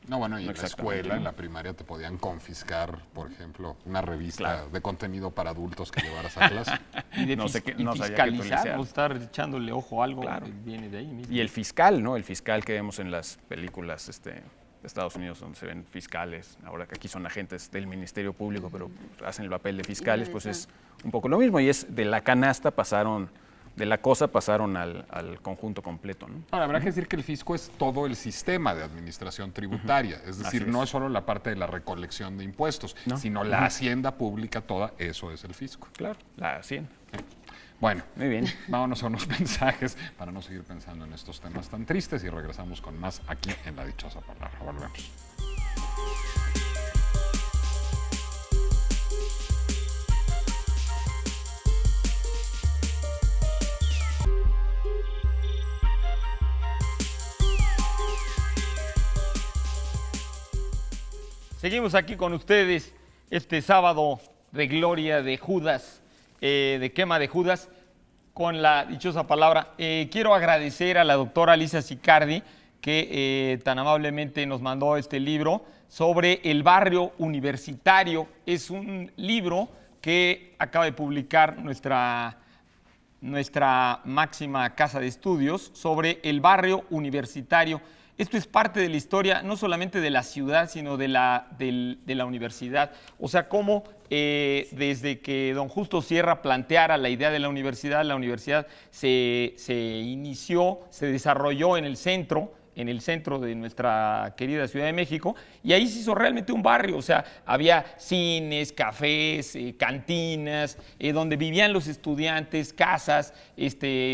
[SPEAKER 2] No, bueno, y
[SPEAKER 3] No
[SPEAKER 2] en la
[SPEAKER 3] exactamente,
[SPEAKER 2] escuela, en
[SPEAKER 3] ¿no?
[SPEAKER 2] la primaria, te podían confiscar, por ejemplo, una revista
[SPEAKER 3] Claro.
[SPEAKER 2] de contenido para adultos que llevaras a clase.
[SPEAKER 4] Y de
[SPEAKER 3] No sé qué-
[SPEAKER 4] y
[SPEAKER 3] no sabía que tú le
[SPEAKER 4] fiscalizar,
[SPEAKER 3] decías.
[SPEAKER 4] o estar echándole ojo a algo
[SPEAKER 3] Claro.
[SPEAKER 4] que viene de ahí mismo.
[SPEAKER 3] Y el fiscal, ¿no? El fiscal que vemos en las películas de Estados Unidos, donde se ven fiscales, ahora que aquí son agentes del Ministerio Público, pero hacen el papel de fiscales, pues es un poco lo mismo. Y es de la canasta pasaron, de la cosa pasaron al conjunto completo, ¿no?
[SPEAKER 2] Ahora, habrá que decir que el fisco es todo el sistema de administración tributaria, es decir,
[SPEAKER 3] Así
[SPEAKER 2] no
[SPEAKER 3] es.
[SPEAKER 2] es solo la parte de la recolección de impuestos,
[SPEAKER 3] No.
[SPEAKER 2] sino la hacienda pública toda, eso es el fisco.
[SPEAKER 3] Claro, la hacienda.
[SPEAKER 2] Bueno,
[SPEAKER 3] Muy bien.
[SPEAKER 2] vámonos a unos mensajes para no seguir pensando en estos temas tan tristes y regresamos con más aquí en La Dichosa Palabra. Volvemos.
[SPEAKER 4] Seguimos aquí con ustedes este sábado de gloria de Judas, de quema de Judas, con la dichosa palabra. Quiero agradecer a la doctora Alicia Sicardi, que tan amablemente nos mandó este libro sobre el barrio universitario. Es un libro que acaba de publicar nuestra máxima casa de estudios sobre el barrio universitario. Esto es parte de la historia, no solamente de la ciudad, sino de la universidad. O sea, cómo desde que don Justo Sierra planteara la idea de la universidad se inició, se desarrolló en el centro de nuestra querida Ciudad de México, y ahí se hizo realmente un barrio. O sea, había cines, cafés, cantinas, donde vivían los estudiantes, casas,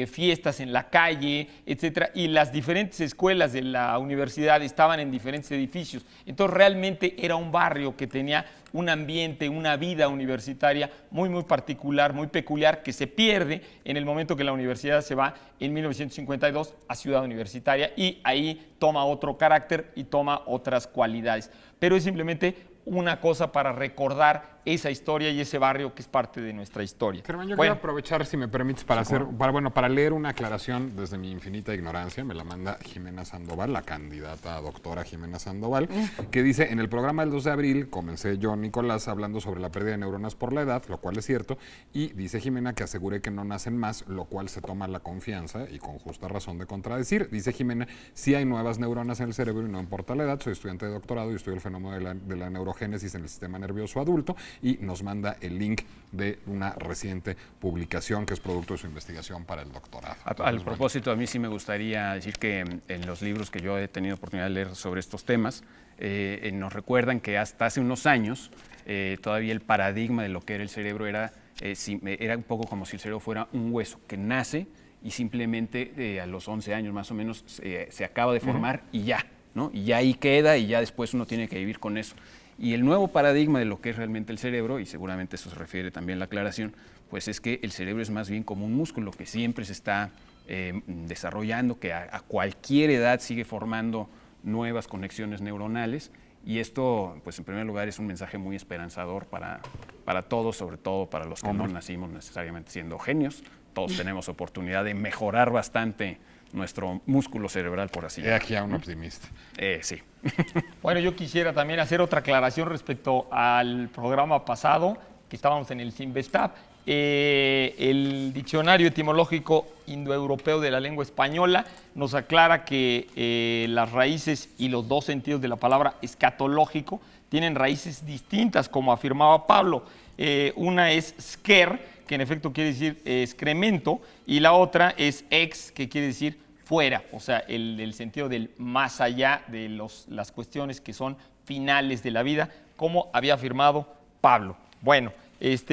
[SPEAKER 4] fiestas en la calle, etcétera, y las diferentes escuelas de la universidad estaban en diferentes edificios. Entonces, realmente era un barrio que tenía un ambiente, una vida universitaria muy, muy particular, muy peculiar, que se pierde en el momento que la universidad se va en 1952 a Ciudad Universitaria, y ahí toma otro carácter y toma otras cualidades. Pero es simplemente una cosa para recordar esa historia y ese barrio que es parte de nuestra historia.
[SPEAKER 2] Germán, yo
[SPEAKER 4] Bueno,
[SPEAKER 2] quiero aprovechar, si me permites, para leer una aclaración desde mi infinita ignorancia. Me la manda Jimena Sandoval, la candidata a doctora Jimena Sandoval, que dice: en el programa del 2 de abril comencé yo, Nicolás, hablando sobre la pérdida de neuronas por la edad, lo cual es cierto, y dice Jimena que aseguré que no nacen más, lo cual se toma la confianza y con justa razón de contradecir. Dice Jimena: sí hay nuevas neuronas en el cerebro y no importa la edad, soy estudiante de doctorado y estudio el fenómeno de la neurogénesis en el sistema nervioso adulto, y nos manda el link de una reciente publicación que es producto de su investigación para el doctorado.
[SPEAKER 3] Al propósito, a mí sí me gustaría decir que en los libros que yo he tenido oportunidad de leer sobre estos temas, nos recuerdan que hasta hace unos años todavía el paradigma de lo que era el cerebro era un poco como si el cerebro fuera un hueso que nace y simplemente a los 11 años más o menos se acaba de formar y ya, ¿no? Y ya ahí queda y ya después uno tiene que vivir con eso. Y el nuevo paradigma de lo que es realmente el cerebro, y seguramente eso se refiere también a la aclaración, pues es que el cerebro es más bien como un músculo que siempre se está desarrollando, que a cualquier edad sigue formando nuevas conexiones neuronales, y esto, pues en primer lugar, es un mensaje muy esperanzador para todos, sobre todo para los que no nacimos necesariamente siendo genios. Todos tenemos oportunidad de mejorar bastante nuestro músculo cerebral, por así
[SPEAKER 2] He
[SPEAKER 3] decirlo.
[SPEAKER 2] aquí a un optimista.
[SPEAKER 3] Sí.
[SPEAKER 4] bueno, yo quisiera también hacer otra aclaración respecto al programa pasado. que estábamos en el Sinvestab. El diccionario etimológico indoeuropeo de la lengua española nos aclara que las raíces y los dos sentidos de la palabra escatológico tienen raíces distintas, como afirmaba Pablo. Una es sker, que en efecto quiere decir excremento, y la otra es ex, que quiere decir fuera, o sea, el sentido del más allá de las cuestiones que son finales de la vida, como había afirmado Pablo. Bueno,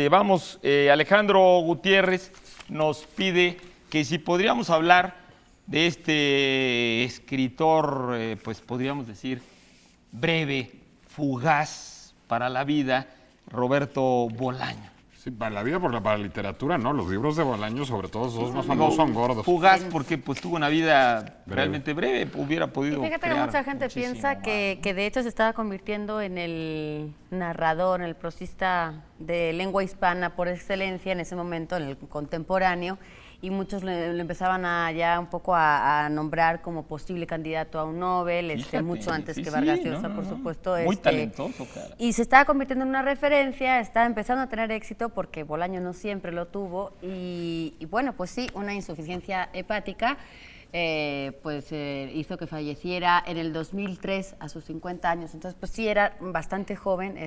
[SPEAKER 4] vamos, Alejandro Gutiérrez nos pide que si podríamos hablar de este escritor, pues podríamos decir breve, fugaz para la vida, Roberto Bolaño.
[SPEAKER 2] Sí, para la vida, para la literatura, ¿no? Los libros de Bolaño, sobre todo esos dos más famosos, son gordos.
[SPEAKER 4] Fugaz porque pues tuvo una vida realmente breve, hubiera podido
[SPEAKER 1] y fíjate que mucha gente piensa que de hecho se estaba convirtiendo en el narrador, en el prosista de lengua hispana por excelencia en ese momento, en el contemporáneo, y muchos le empezaban ya un poco a nombrar como posible candidato a un Nobel, mucho antes que Vargas Llosa, por supuesto.
[SPEAKER 4] Muy talentoso, cara.
[SPEAKER 1] Y se estaba convirtiendo en una referencia, estaba empezando a tener éxito porque Bolaño no siempre lo tuvo, y bueno, pues sí, una insuficiencia hepática hizo que falleciera en el 2003 a sus 50 años. Entonces, pues sí, era bastante joven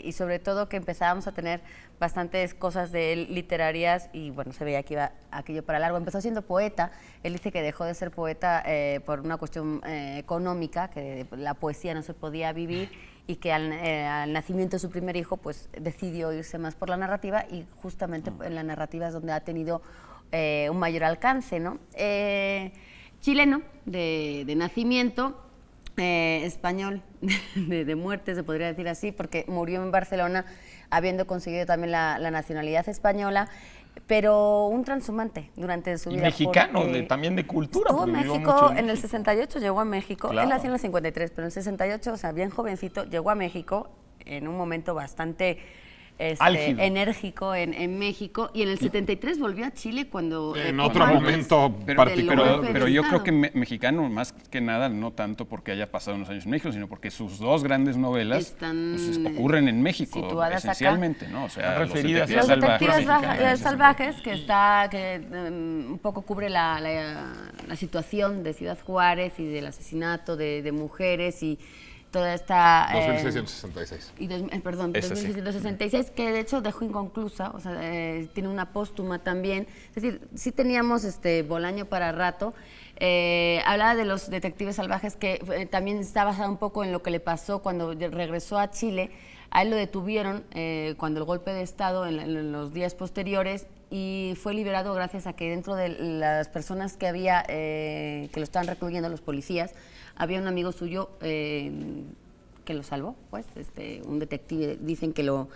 [SPEAKER 1] y sobre todo que empezábamos a tener bastantes cosas de él literarias y bueno, se veía que iba aquello para largo. Empezó siendo poeta. Él dice que dejó de ser poeta por una cuestión económica, que la poesía no se podía vivir y que al nacimiento de su primer hijo pues decidió irse más por la narrativa y justamente en la narrativa es donde ha tenido un mayor alcance, ¿no? Chileno de nacimiento, español de muerte, se podría decir así, porque murió en Barcelona habiendo conseguido también la nacionalidad española, pero un transhumante durante su vida.
[SPEAKER 4] Mexicano, también de cultura.
[SPEAKER 1] Estuvo en México en el 68, llegó a México,
[SPEAKER 4] claro.
[SPEAKER 1] Él nació en el 53, pero en el 68, o sea, bien jovencito, llegó a México en un momento bastante enérgico en México, y en el 73 volvió a Chile cuando...
[SPEAKER 2] En otro momento particular.
[SPEAKER 3] Pero yo creo que mexicano, más que nada, no tanto porque haya pasado unos años en México, sino porque sus dos grandes novelas pues, ocurren en México, esencialmente, ¿no? O sea,
[SPEAKER 1] Los Detectives Salvajes, que un poco cubre la situación de Ciudad Juárez y del asesinato de mujeres y toda esta...
[SPEAKER 2] 2666.
[SPEAKER 1] Perdón, 2666, que de hecho dejó inconclusa, o sea, tiene una póstuma también. Es decir, sí teníamos Bolaño para rato. Hablaba de los detectives salvajes, que también está basado un poco en lo que le pasó cuando regresó a Chile. A él lo detuvieron cuando el golpe de Estado, en los días posteriores, y fue liberado gracias a que dentro de las personas que había, que lo estaban recluyendo, los policías, había un amigo suyo que lo salvó, pues, un detective, dicen que lo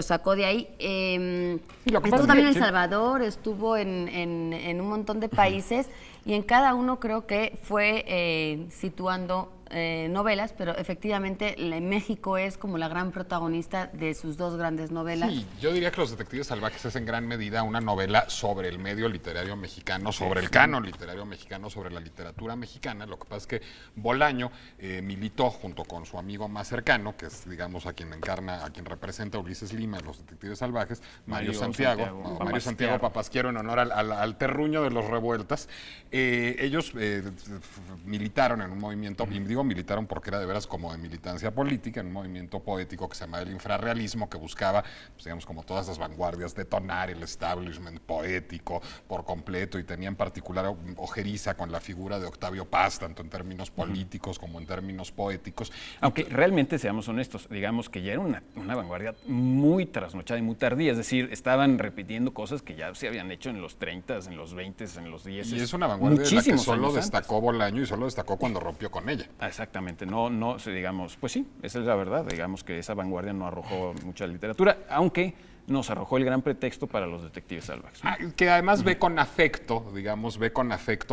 [SPEAKER 1] sacó de ahí. Estuvo también en El Salvador, estuvo en un montón de países, y en cada uno creo que fue situando novelas, pero efectivamente México es como la gran protagonista de sus dos grandes novelas.
[SPEAKER 2] Sí, yo diría que Los Detectives Salvajes es en gran medida una novela sobre el medio literario mexicano, sobre el canon literario mexicano, sobre la literatura mexicana. Lo que pasa es que Bolaño militó junto con su amigo más cercano, que es, digamos, a quien representa Ulises Lima en Los Detectives Salvajes, Mario Santiago Papasquiaro, en honor al terruño de los revueltas. Ellos militaron en un movimiento, y digo militaron porque era de veras como de militancia política, en un movimiento poético que se llamaba el infrarrealismo, que buscaba, pues, digamos, como todas las vanguardias, detonar el establishment poético por completo, y tenía en particular ojeriza con la figura de Octavio Paz, tanto en términos políticos como en términos poéticos.
[SPEAKER 3] Aunque realmente, seamos honestos, digamos que ya era una vanguardia muy trasnochada y muy tardía, es decir, estaban repitiendo cosas que ya se habían hecho en los 30, en los 20, en los 10.
[SPEAKER 2] Y es una vanguardia de la que solo destacó Bolaño, y solo destacó cuando rompió con ella.
[SPEAKER 3] Exactamente, no, digamos, pues sí, esa es la verdad, digamos que esa vanguardia no arrojó mucha literatura, aunque nos arrojó el gran pretexto para Los Detectives Salvajes, ¿no?
[SPEAKER 2] Que además ve con afecto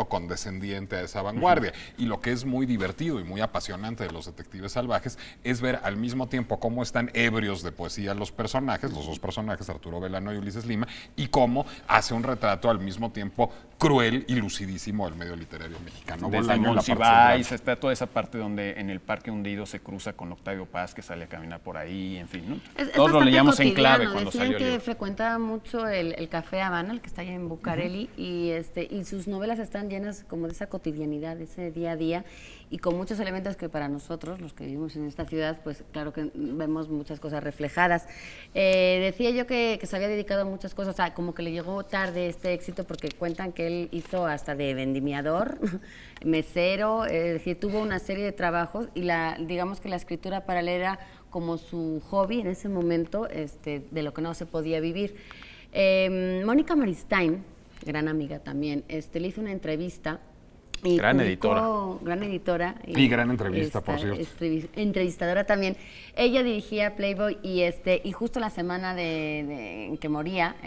[SPEAKER 2] condescendiente a esa vanguardia. Y lo que es muy divertido y muy apasionante de Los Detectives Salvajes es ver al mismo tiempo cómo están ebrios de poesía los dos personajes, Arturo Velano y Ulises Lima, y cómo hace un retrato al mismo tiempo cruel y lucidísimo del medio literario mexicano.
[SPEAKER 3] Desde Monsiváis está toda esa parte donde en el Parque Hundido se cruza con Octavio Paz, que sale a caminar por ahí, en fin, ¿no? Todos lo leíamos en clave cuando sale.
[SPEAKER 1] decían
[SPEAKER 3] salió el
[SPEAKER 1] que
[SPEAKER 3] libro.
[SPEAKER 1] frecuentaba mucho el Café Habana, el que está allá en Bucareli, y sus novelas están llenas como de esa cotidianidad, de ese día a día, y con muchos elementos que para nosotros, los que vivimos en esta ciudad, pues claro que vemos muchas cosas reflejadas. Decía yo que se había dedicado a muchas cosas, o sea, como que le llegó tarde este éxito, porque cuentan que él hizo hasta de vendimiador, mesero, es decir, tuvo una serie de trabajos, y digamos que la escritura para él era como su hobby en ese momento, de lo que no se podía vivir. Mónica Maristain, gran amiga también, le hizo una entrevista. Y
[SPEAKER 3] Gran
[SPEAKER 1] Gran editora.
[SPEAKER 2] Y gran entrevista, por cierto.
[SPEAKER 1] Entrevistadora también. Ella dirigía Playboy y justo la semana en que moría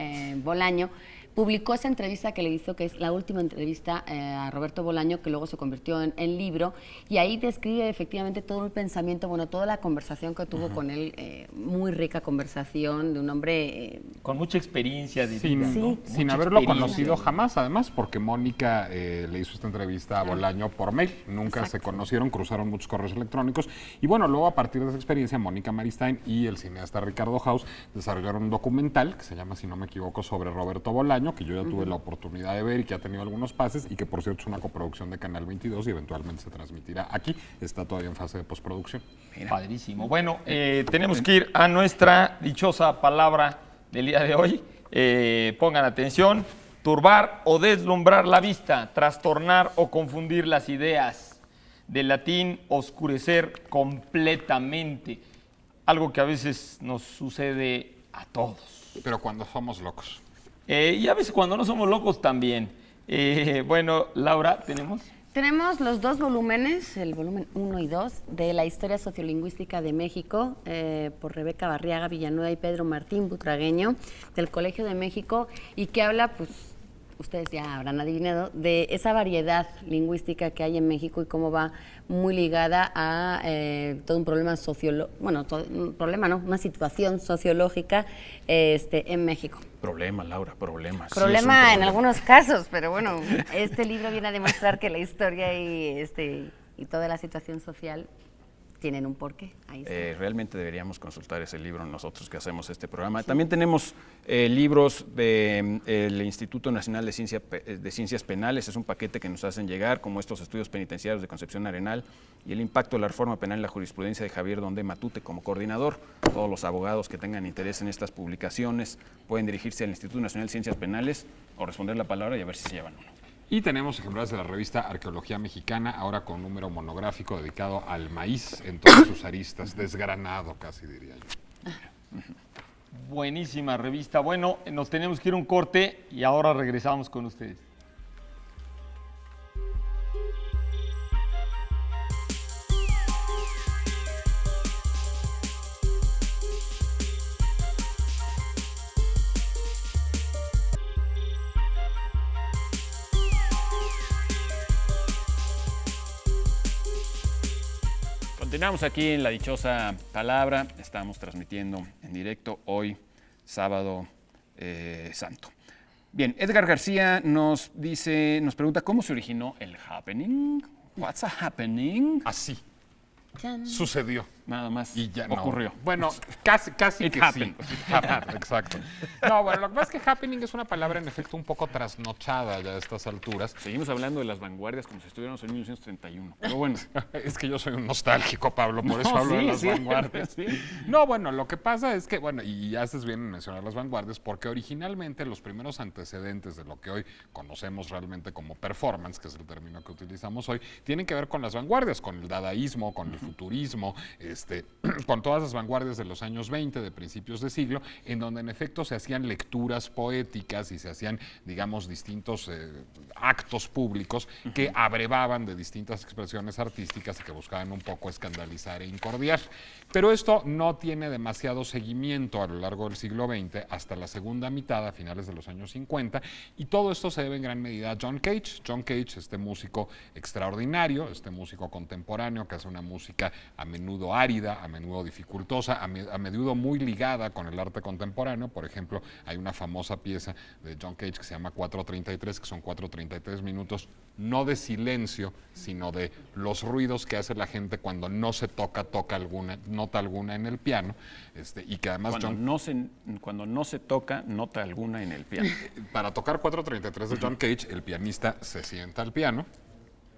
[SPEAKER 1] Bolaño, publicó esa entrevista que le hizo, que es la última entrevista a Roberto Bolaño, que luego se convirtió en libro, y ahí describe efectivamente todo el pensamiento, bueno, toda la conversación que tuvo con él, muy rica conversación de un hombre...
[SPEAKER 4] Con mucha experiencia de
[SPEAKER 2] Sin,
[SPEAKER 4] vida, ¿no?
[SPEAKER 2] sin
[SPEAKER 4] Mucha
[SPEAKER 2] haberlo
[SPEAKER 4] experiencia.
[SPEAKER 2] conocido jamás, además, porque Mónica le hizo esta entrevista a Bolaño por mail. Nunca se conocieron, cruzaron muchos correos electrónicos. Y bueno, luego a partir de esa experiencia, Mónica Maristain y el cineasta Ricardo House desarrollaron un documental que se llama, si no me equivoco, sobre Roberto Bolaño, que yo ya tuve la oportunidad de ver y que ha tenido algunos pases, y que por cierto es una coproducción de Canal 22 y eventualmente se transmitirá aquí. Está todavía en fase de postproducción.
[SPEAKER 4] Padrísimo. Bueno, tenemos que ir a nuestra dichosa palabra del día de hoy. Pongan atención. Turbar o deslumbrar la vista, trastornar o confundir las ideas. Del latín, oscurecer completamente. Algo que a veces nos sucede a todos.
[SPEAKER 2] Pero cuando somos locos.
[SPEAKER 4] Y a veces cuando no somos locos también. Bueno, Laura, ¿tenemos?
[SPEAKER 1] Tenemos los dos volúmenes, el volumen 1 y 2, de la Historia Sociolingüística de México, por Rebeca Barriaga Villanueva y Pedro Martín Butragueño, del Colegio de México, y que habla, pues, ustedes ya habrán adivinado, de esa variedad lingüística que hay en México y cómo va muy ligada a todo un problema una situación sociológica en México.
[SPEAKER 3] Problema, Laura, problema.
[SPEAKER 1] Problema en algunos casos, pero bueno, este libro viene a demostrar que la historia y toda la situación social tienen un porqué. Ahí está.
[SPEAKER 3] Realmente deberíamos consultar ese libro nosotros que hacemos este programa. Sí. También tenemos libros del Instituto Nacional de Ciencias Penales. Es un paquete que nos hacen llegar, como estos estudios penitenciarios de Concepción Arenal y el impacto de la reforma penal en la jurisprudencia de Javier Donde Matute como coordinador. Todos los abogados que tengan interés en estas publicaciones pueden dirigirse al Instituto Nacional de Ciencias Penales o responder la palabra y a ver si se llevan uno.
[SPEAKER 2] Y tenemos ejemplares de la revista Arqueología Mexicana, ahora con un número monográfico dedicado al maíz en todas sus aristas, desgranado casi diría yo.
[SPEAKER 4] Buenísima revista. Bueno, nos tenemos que ir a un corte y ahora regresamos con ustedes.
[SPEAKER 3] Continuamos aquí en La Dichosa Palabra. Estamos transmitiendo en directo hoy, sábado santo. Bien, Edgar García nos pregunta cómo se originó el happening. What's a happening?
[SPEAKER 2] Así.
[SPEAKER 1] Chan.
[SPEAKER 2] Sucedió.
[SPEAKER 3] Nada más
[SPEAKER 2] Y ya
[SPEAKER 3] ocurrió.
[SPEAKER 2] No. Bueno, casi
[SPEAKER 3] It
[SPEAKER 2] que
[SPEAKER 3] happened.
[SPEAKER 2] sí. It happened, exacto. No, bueno, lo que pasa es que happening es una palabra en efecto un poco trasnochada ya a estas alturas.
[SPEAKER 3] Seguimos hablando de las vanguardias como si estuviéramos en 1931. Pero bueno.
[SPEAKER 2] Es que yo soy un nostálgico, Pablo, por eso
[SPEAKER 3] No,
[SPEAKER 2] hablo de
[SPEAKER 3] sí,
[SPEAKER 2] las
[SPEAKER 3] sí,
[SPEAKER 2] vanguardias.
[SPEAKER 3] sí.
[SPEAKER 2] No, bueno, lo que pasa es que, bueno, y haces bien en mencionar las vanguardias, porque originalmente los primeros antecedentes de lo que hoy conocemos realmente como performance, que es el término que utilizamos hoy, tienen que ver con las vanguardias, con el dadaísmo, con el futurismo, con todas las vanguardias de los años 20, de principios de siglo, en donde en efecto se hacían lecturas poéticas y se hacían, digamos, distintos actos públicos que abrevaban de distintas expresiones artísticas y que buscaban un poco escandalizar e incordiar. Pero esto no tiene demasiado seguimiento a lo largo del siglo XX hasta la segunda mitad, a finales de los años 50, y todo esto se debe en gran medida a John Cage. John Cage, este músico extraordinario, este músico contemporáneo que hace una música a menudo árida, a menudo dificultosa, a menudo muy ligada con el arte contemporáneo. Por ejemplo, hay una famosa pieza de John Cage que se llama 4:33, que son 4:33 minutos, no de silencio, sino de los ruidos que hace la gente cuando no se toca nota alguna en el piano, y que además
[SPEAKER 3] cuando no se toca nota alguna en el piano.
[SPEAKER 2] Para tocar 4:33 de John Cage, el pianista se sienta al piano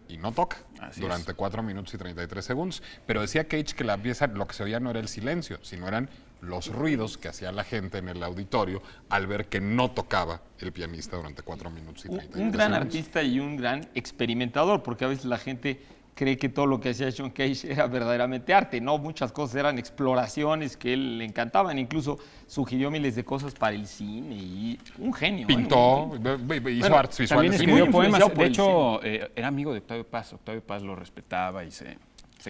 [SPEAKER 2] y no toca durante 4 minutos y 33 segundos. Pero decía Cage que la pieza, lo que se oía no era el silencio, sino eran los ruidos que hacía la gente en el auditorio al ver que no tocaba el pianista durante 4 minutos y 33 segundos.
[SPEAKER 4] Un gran artista y un gran experimentador, porque a veces la gente cree que todo lo que hacía John Cage era verdaderamente arte. No, muchas cosas eran exploraciones que él le encantaban. Incluso sugirió miles de cosas para el cine y un genio.
[SPEAKER 2] Pintó, hizo artes visuales.
[SPEAKER 3] También escribió poemas. De hecho, era amigo de Octavio Paz. Octavio Paz lo respetaba y se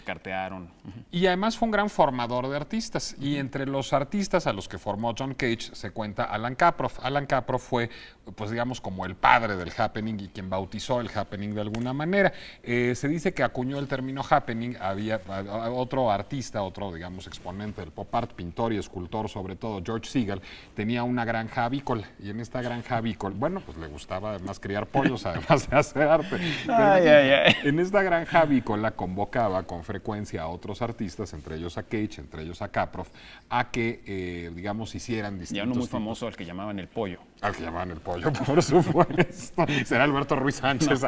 [SPEAKER 3] cartearon.
[SPEAKER 2] Y además fue un gran formador de artistas. Y entre los artistas a los que formó John Cage se cuenta Alan Caproff. Alan Caproff fue, pues digamos, como el padre del happening y quien bautizó el happening de alguna manera. Se dice que acuñó el término happening. Había otro artista, otro, digamos, exponente del pop art, pintor y escultor, sobre todo George Segal, tenía una granja avícola. Y en esta granja avícola, bueno, pues le gustaba además criar pollos, además de hacer arte. En esta granja avícola convocaba con frecuencia a otros artistas, entre ellos a Cage, entre ellos a Caproff, a que, digamos, hicieran distintos...
[SPEAKER 3] Y uno muy famoso al que llamaban el pollo.
[SPEAKER 2] Al que llamaban el pollo, por supuesto. Será Alberto Ruiz Sánchez.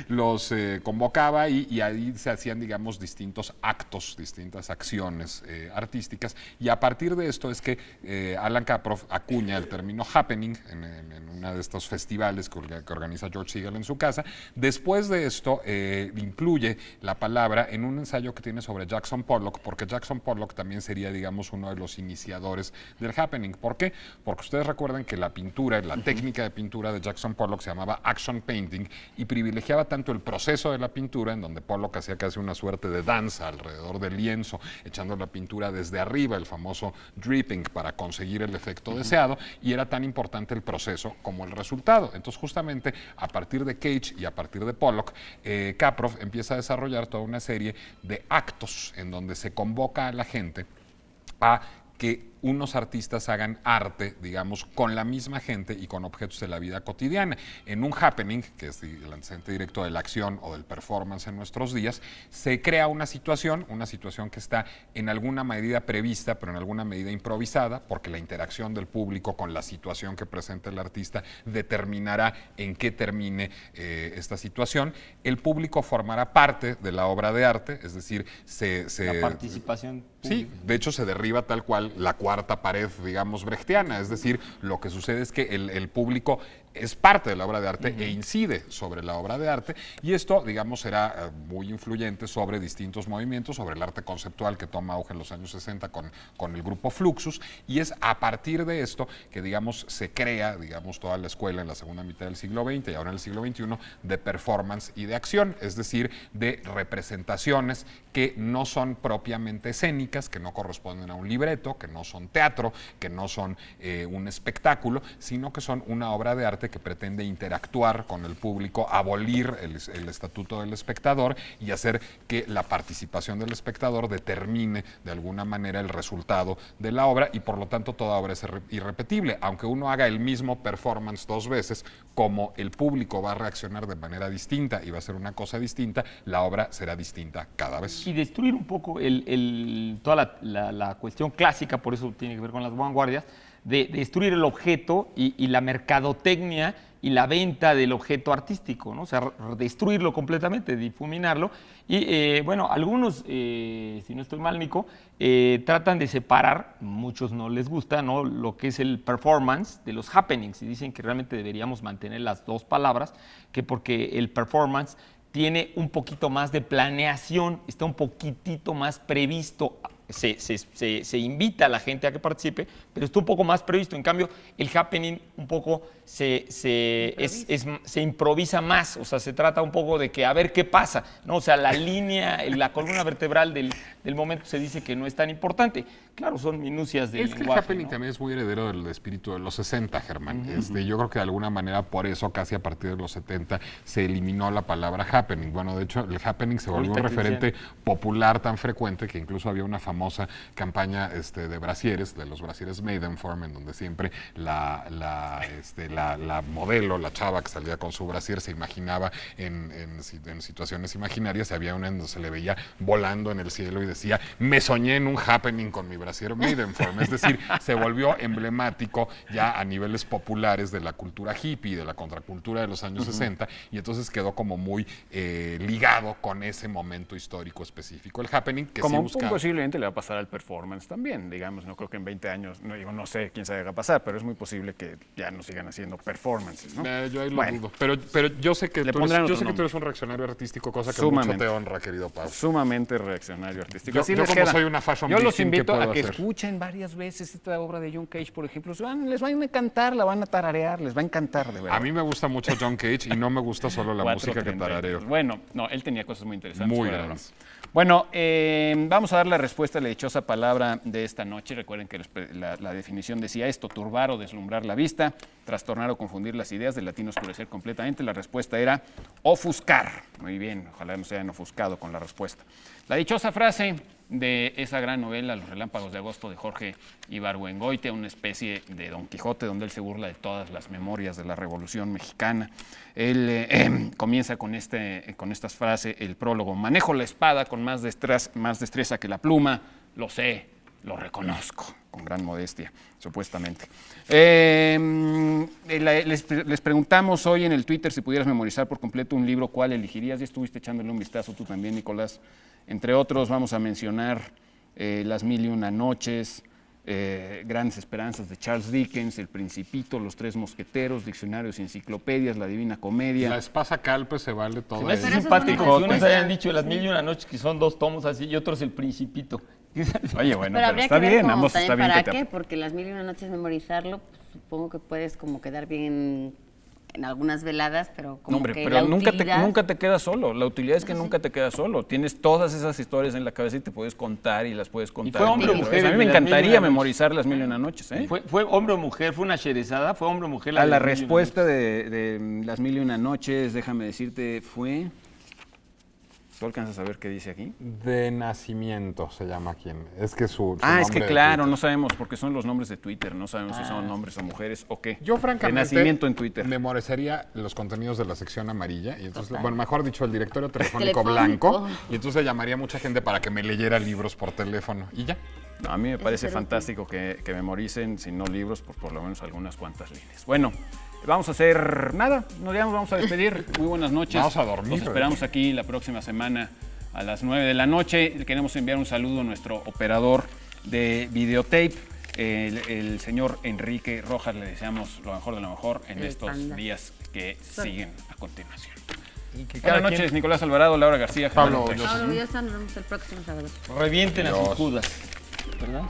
[SPEAKER 2] No, los convocaba y ahí se hacían, digamos, distintos actos, distintas acciones artísticas. Y a partir de esto es que Alan Caproff acuña el término happening en uno de estos festivales que organiza George Segal en su casa. Después de esto, incluye la palabra en un ensayo que tiene sobre Jackson Pollock, porque Jackson Pollock también sería, digamos, uno de los iniciadores del happening. ¿Por qué? Porque ustedes recuerdan que la pintura, la técnica de pintura de Jackson Pollock se llamaba action painting y privilegiaba tanto el proceso de la pintura, en donde Pollock hacía casi una suerte de danza alrededor del lienzo, echando la pintura desde arriba, el famoso dripping, para conseguir el efecto deseado, y era tan importante el proceso como el resultado. Entonces, justamente a partir de Cage y a partir de Pollock, Caproff empieza a desarrollar toda una serie de actos en donde se convoca a la gente a que unos artistas hagan arte, digamos, con la misma gente y con objetos de la vida cotidiana. En un happening, que es el antecedente directo de la acción o del performance en nuestros días, se crea una situación que está en alguna medida prevista, pero en alguna medida improvisada, porque la interacción del público con la situación que presenta el artista determinará en qué termine esta situación. El público formará parte de la obra de arte, es decir, la
[SPEAKER 4] participación pública.
[SPEAKER 2] Sí, de hecho se derriba tal cual la cuarta pared, digamos, brechtiana, es decir, lo que sucede es que el público es parte de la obra de arte e incide sobre la obra de arte, y esto, digamos, será muy influyente sobre distintos movimientos, sobre el arte conceptual que toma auge en los años 60 con el grupo Fluxus, y es a partir de esto que, digamos, se crea, digamos, toda la escuela en la segunda mitad del siglo XX y ahora en el siglo XXI de performance y de acción, es decir, de representaciones que no son propiamente escénicas, que no corresponden a un libreto, que no son teatro, que no son un espectáculo, sino que son una obra de arte que pretende interactuar con el público, abolir el estatuto del espectador y hacer que la participación del espectador determine de alguna manera el resultado de la obra, y por lo tanto toda obra es irrepetible. Aunque uno haga el mismo performance 2 veces, como el público va a reaccionar de manera distinta y va a ser una cosa distinta, la obra será distinta cada vez.
[SPEAKER 4] Y destruir un poco toda la cuestión clásica, por eso tiene que ver con las vanguardias, de destruir el objeto y la mercadotecnia y la venta del objeto artístico, ¿no? O sea, destruirlo completamente, difuminarlo. Y bueno, algunos, si no estoy mal, Nico, tratan de separar, muchos no les gusta, ¿no?, lo que es el performance de los happenings, y dicen que realmente deberíamos mantener las dos palabras, que porque el performance tiene un poquito más de planeación, está un poquitito más previsto. Se invita a la gente a que participe, pero está un poco más previsto. En cambio, el happening un poco se improvisa más, o sea, se trata un poco de que a ver qué pasa, ¿no? O sea, la línea, la columna vertebral del momento se dice que no es tan importante. Claro, son minucias del
[SPEAKER 2] Es que el
[SPEAKER 4] lenguaje,
[SPEAKER 2] happening
[SPEAKER 4] ¿no?
[SPEAKER 2] también es muy heredero del espíritu de los 60, Germán. Yo creo que de alguna manera por eso casi a partir de los 70 se eliminó la palabra happening. Bueno, de hecho el happening se volvió un
[SPEAKER 4] Ahorita que
[SPEAKER 2] referente popular tan frecuente que incluso había una famosa campaña de brasieres, de los brasieres Maidenform, en donde siempre la modelo, la chava que salía con su brasier se imaginaba en situaciones imaginarias, y había una en donde se le veía volando en el cielo y decía, me soñé en un happening con mi brasier Maidenform. Es decir, se volvió emblemático ya a niveles populares de la cultura hippie, de la contracultura de los años 60, y entonces quedó como muy ligado con ese momento histórico específico. El happening que
[SPEAKER 3] Como
[SPEAKER 2] sí busca...
[SPEAKER 3] posiblemente le va a pasar al performance también, digamos, no creo que en 20 años, no sé quién sabe qué va a pasar, pero es muy posible que ya no sigan haciendo performances, ¿no?
[SPEAKER 2] Yo ahí lo
[SPEAKER 3] Bueno.
[SPEAKER 2] dudo. Pero yo sé que
[SPEAKER 3] Le
[SPEAKER 2] tú
[SPEAKER 3] pondrán
[SPEAKER 2] eres, yo
[SPEAKER 3] otro
[SPEAKER 2] sé que tú
[SPEAKER 3] nombre.
[SPEAKER 2] eres un reaccionario artístico, cosa que
[SPEAKER 3] Sumamente.
[SPEAKER 2] mucho te honra, querido Pau.
[SPEAKER 3] Sumamente reaccionario artístico.
[SPEAKER 2] Yo
[SPEAKER 3] Así
[SPEAKER 2] como
[SPEAKER 3] les queda.
[SPEAKER 2] soy una fashion
[SPEAKER 3] Yo los
[SPEAKER 2] victim, ¿qué
[SPEAKER 3] invito a
[SPEAKER 2] puedo
[SPEAKER 3] que
[SPEAKER 2] hacer?
[SPEAKER 3] escuchen varias veces esta obra de John Cage, por ejemplo. Les van a encantar, la van a tararear, les va a encantar, de verdad.
[SPEAKER 2] A mí me gusta mucho John Cage y no me gusta solo la música que
[SPEAKER 3] 4:33.
[SPEAKER 2] tarareo.
[SPEAKER 3] Bueno, no, él tenía cosas muy interesantes.
[SPEAKER 2] Muy
[SPEAKER 3] fuera de
[SPEAKER 2] grandes.
[SPEAKER 3] broma. Bueno, vamos a dar la respuesta a la dichosa palabra de esta noche. Recuerden que la definición decía esto: turbar o deslumbrar la vista, trastornar o confundir las ideas, del latín oscurecer completamente. La respuesta era ofuscar. Muy bien, ojalá no se hayan ofuscado con la respuesta. La dichosa frase de esa gran novela, Los Relámpagos de Agosto, de Jorge Ibargüengoitia, una especie de Don Quijote donde él se burla de todas las memorias de la Revolución Mexicana. Él comienza con estas frases, el prólogo: manejo la espada con más destreza que la pluma, lo sé, lo reconozco, con gran modestia, supuestamente. Les preguntamos hoy en el Twitter si pudieras memorizar por completo un libro, ¿cuál elegirías? Ya estuviste echándole un vistazo tú también, Nicolás. Entre otros vamos a mencionar Las Mil y Una Noches, Grandes Esperanzas de Charles Dickens, El Principito, Los Tres Mosqueteros, Diccionarios y Enciclopedias, La Divina Comedia.
[SPEAKER 2] La espasa calpe se vale todo.
[SPEAKER 4] Se me hace
[SPEAKER 1] Pero eso es
[SPEAKER 4] simpático
[SPEAKER 1] una
[SPEAKER 4] que unos
[SPEAKER 1] respuesta.
[SPEAKER 4] hayan dicho Las Mil y Una Noches, que son 2 tomos así, y otros El Principito.
[SPEAKER 3] Oye, bueno,
[SPEAKER 1] Pero habría
[SPEAKER 3] está
[SPEAKER 1] que ver
[SPEAKER 3] bien,
[SPEAKER 1] como
[SPEAKER 3] ambos
[SPEAKER 1] también
[SPEAKER 3] está bien
[SPEAKER 1] para
[SPEAKER 3] que te
[SPEAKER 1] qué, porque las 1001 noches memorizarlo, pues, supongo que puedes como quedar bien en algunas veladas, pero como
[SPEAKER 3] No, hombre,
[SPEAKER 1] que
[SPEAKER 3] pero
[SPEAKER 1] la
[SPEAKER 3] nunca
[SPEAKER 1] utilidad...
[SPEAKER 3] te quedas solo. La utilidad es que nunca te quedas solo. Tienes todas esas historias en la cabeza y te puedes contar y las puedes contar.
[SPEAKER 4] fue hombre o
[SPEAKER 3] mil
[SPEAKER 4] mujer
[SPEAKER 3] veces. A mí
[SPEAKER 4] el
[SPEAKER 3] me
[SPEAKER 4] de Las Mil y Una
[SPEAKER 3] encantaría
[SPEAKER 4] Noches?
[SPEAKER 3] memorizar Las Mil y Una Noches. ¿Eh?
[SPEAKER 4] ¿Fue hombre o mujer? ¿Fue una Sherezada? ¿Fue hombre o mujer?
[SPEAKER 3] A
[SPEAKER 4] de
[SPEAKER 3] la
[SPEAKER 4] Las Mil y Una
[SPEAKER 3] respuesta de Las Mil y Una Noches, déjame decirte, fue... ¿Tú alcanzas a ver qué dice aquí?
[SPEAKER 2] De nacimiento se llama quien. Es que su
[SPEAKER 3] Ah, es
[SPEAKER 2] nombre
[SPEAKER 3] que
[SPEAKER 2] de
[SPEAKER 3] claro,
[SPEAKER 2] Twitter.
[SPEAKER 3] no sabemos porque son los nombres de Twitter, no sabemos si son hombres o mujeres o qué.
[SPEAKER 2] Yo francamente
[SPEAKER 3] De nacimiento en Twitter.
[SPEAKER 2] memorizaría los contenidos de la sección amarilla y entonces, bueno, mejor dicho, el directorio telefónico
[SPEAKER 1] Telefónico.
[SPEAKER 2] blanco, y entonces llamaría a mucha gente para que me leyera libros por teléfono y ya.
[SPEAKER 3] No, a mí me parece
[SPEAKER 1] sería
[SPEAKER 3] fantástico que memoricen, si no libros, por lo menos algunas cuantas líneas. Bueno, vamos a hacer nada, nos vamos a despedir. Muy buenas noches.
[SPEAKER 2] Vamos a dormir.
[SPEAKER 3] Los esperamos aquí la próxima semana a las 9 de la noche. Le queremos enviar un saludo a nuestro operador de videotape, el señor Enrique Rojas. Le deseamos lo mejor de lo mejor en
[SPEAKER 1] El
[SPEAKER 3] estos
[SPEAKER 1] panda.
[SPEAKER 3] días que siguen a continuación.
[SPEAKER 4] Y que
[SPEAKER 3] Buenas
[SPEAKER 4] cada
[SPEAKER 3] noches,
[SPEAKER 4] quien
[SPEAKER 3] Nicolás Alvarado, Laura García.
[SPEAKER 2] Pablo
[SPEAKER 3] Germán Pérez.
[SPEAKER 1] Ahora, ya está, nos vemos el próximo sábado.
[SPEAKER 4] revienten a sus
[SPEAKER 2] Dios.
[SPEAKER 4] judas, ¿verdad?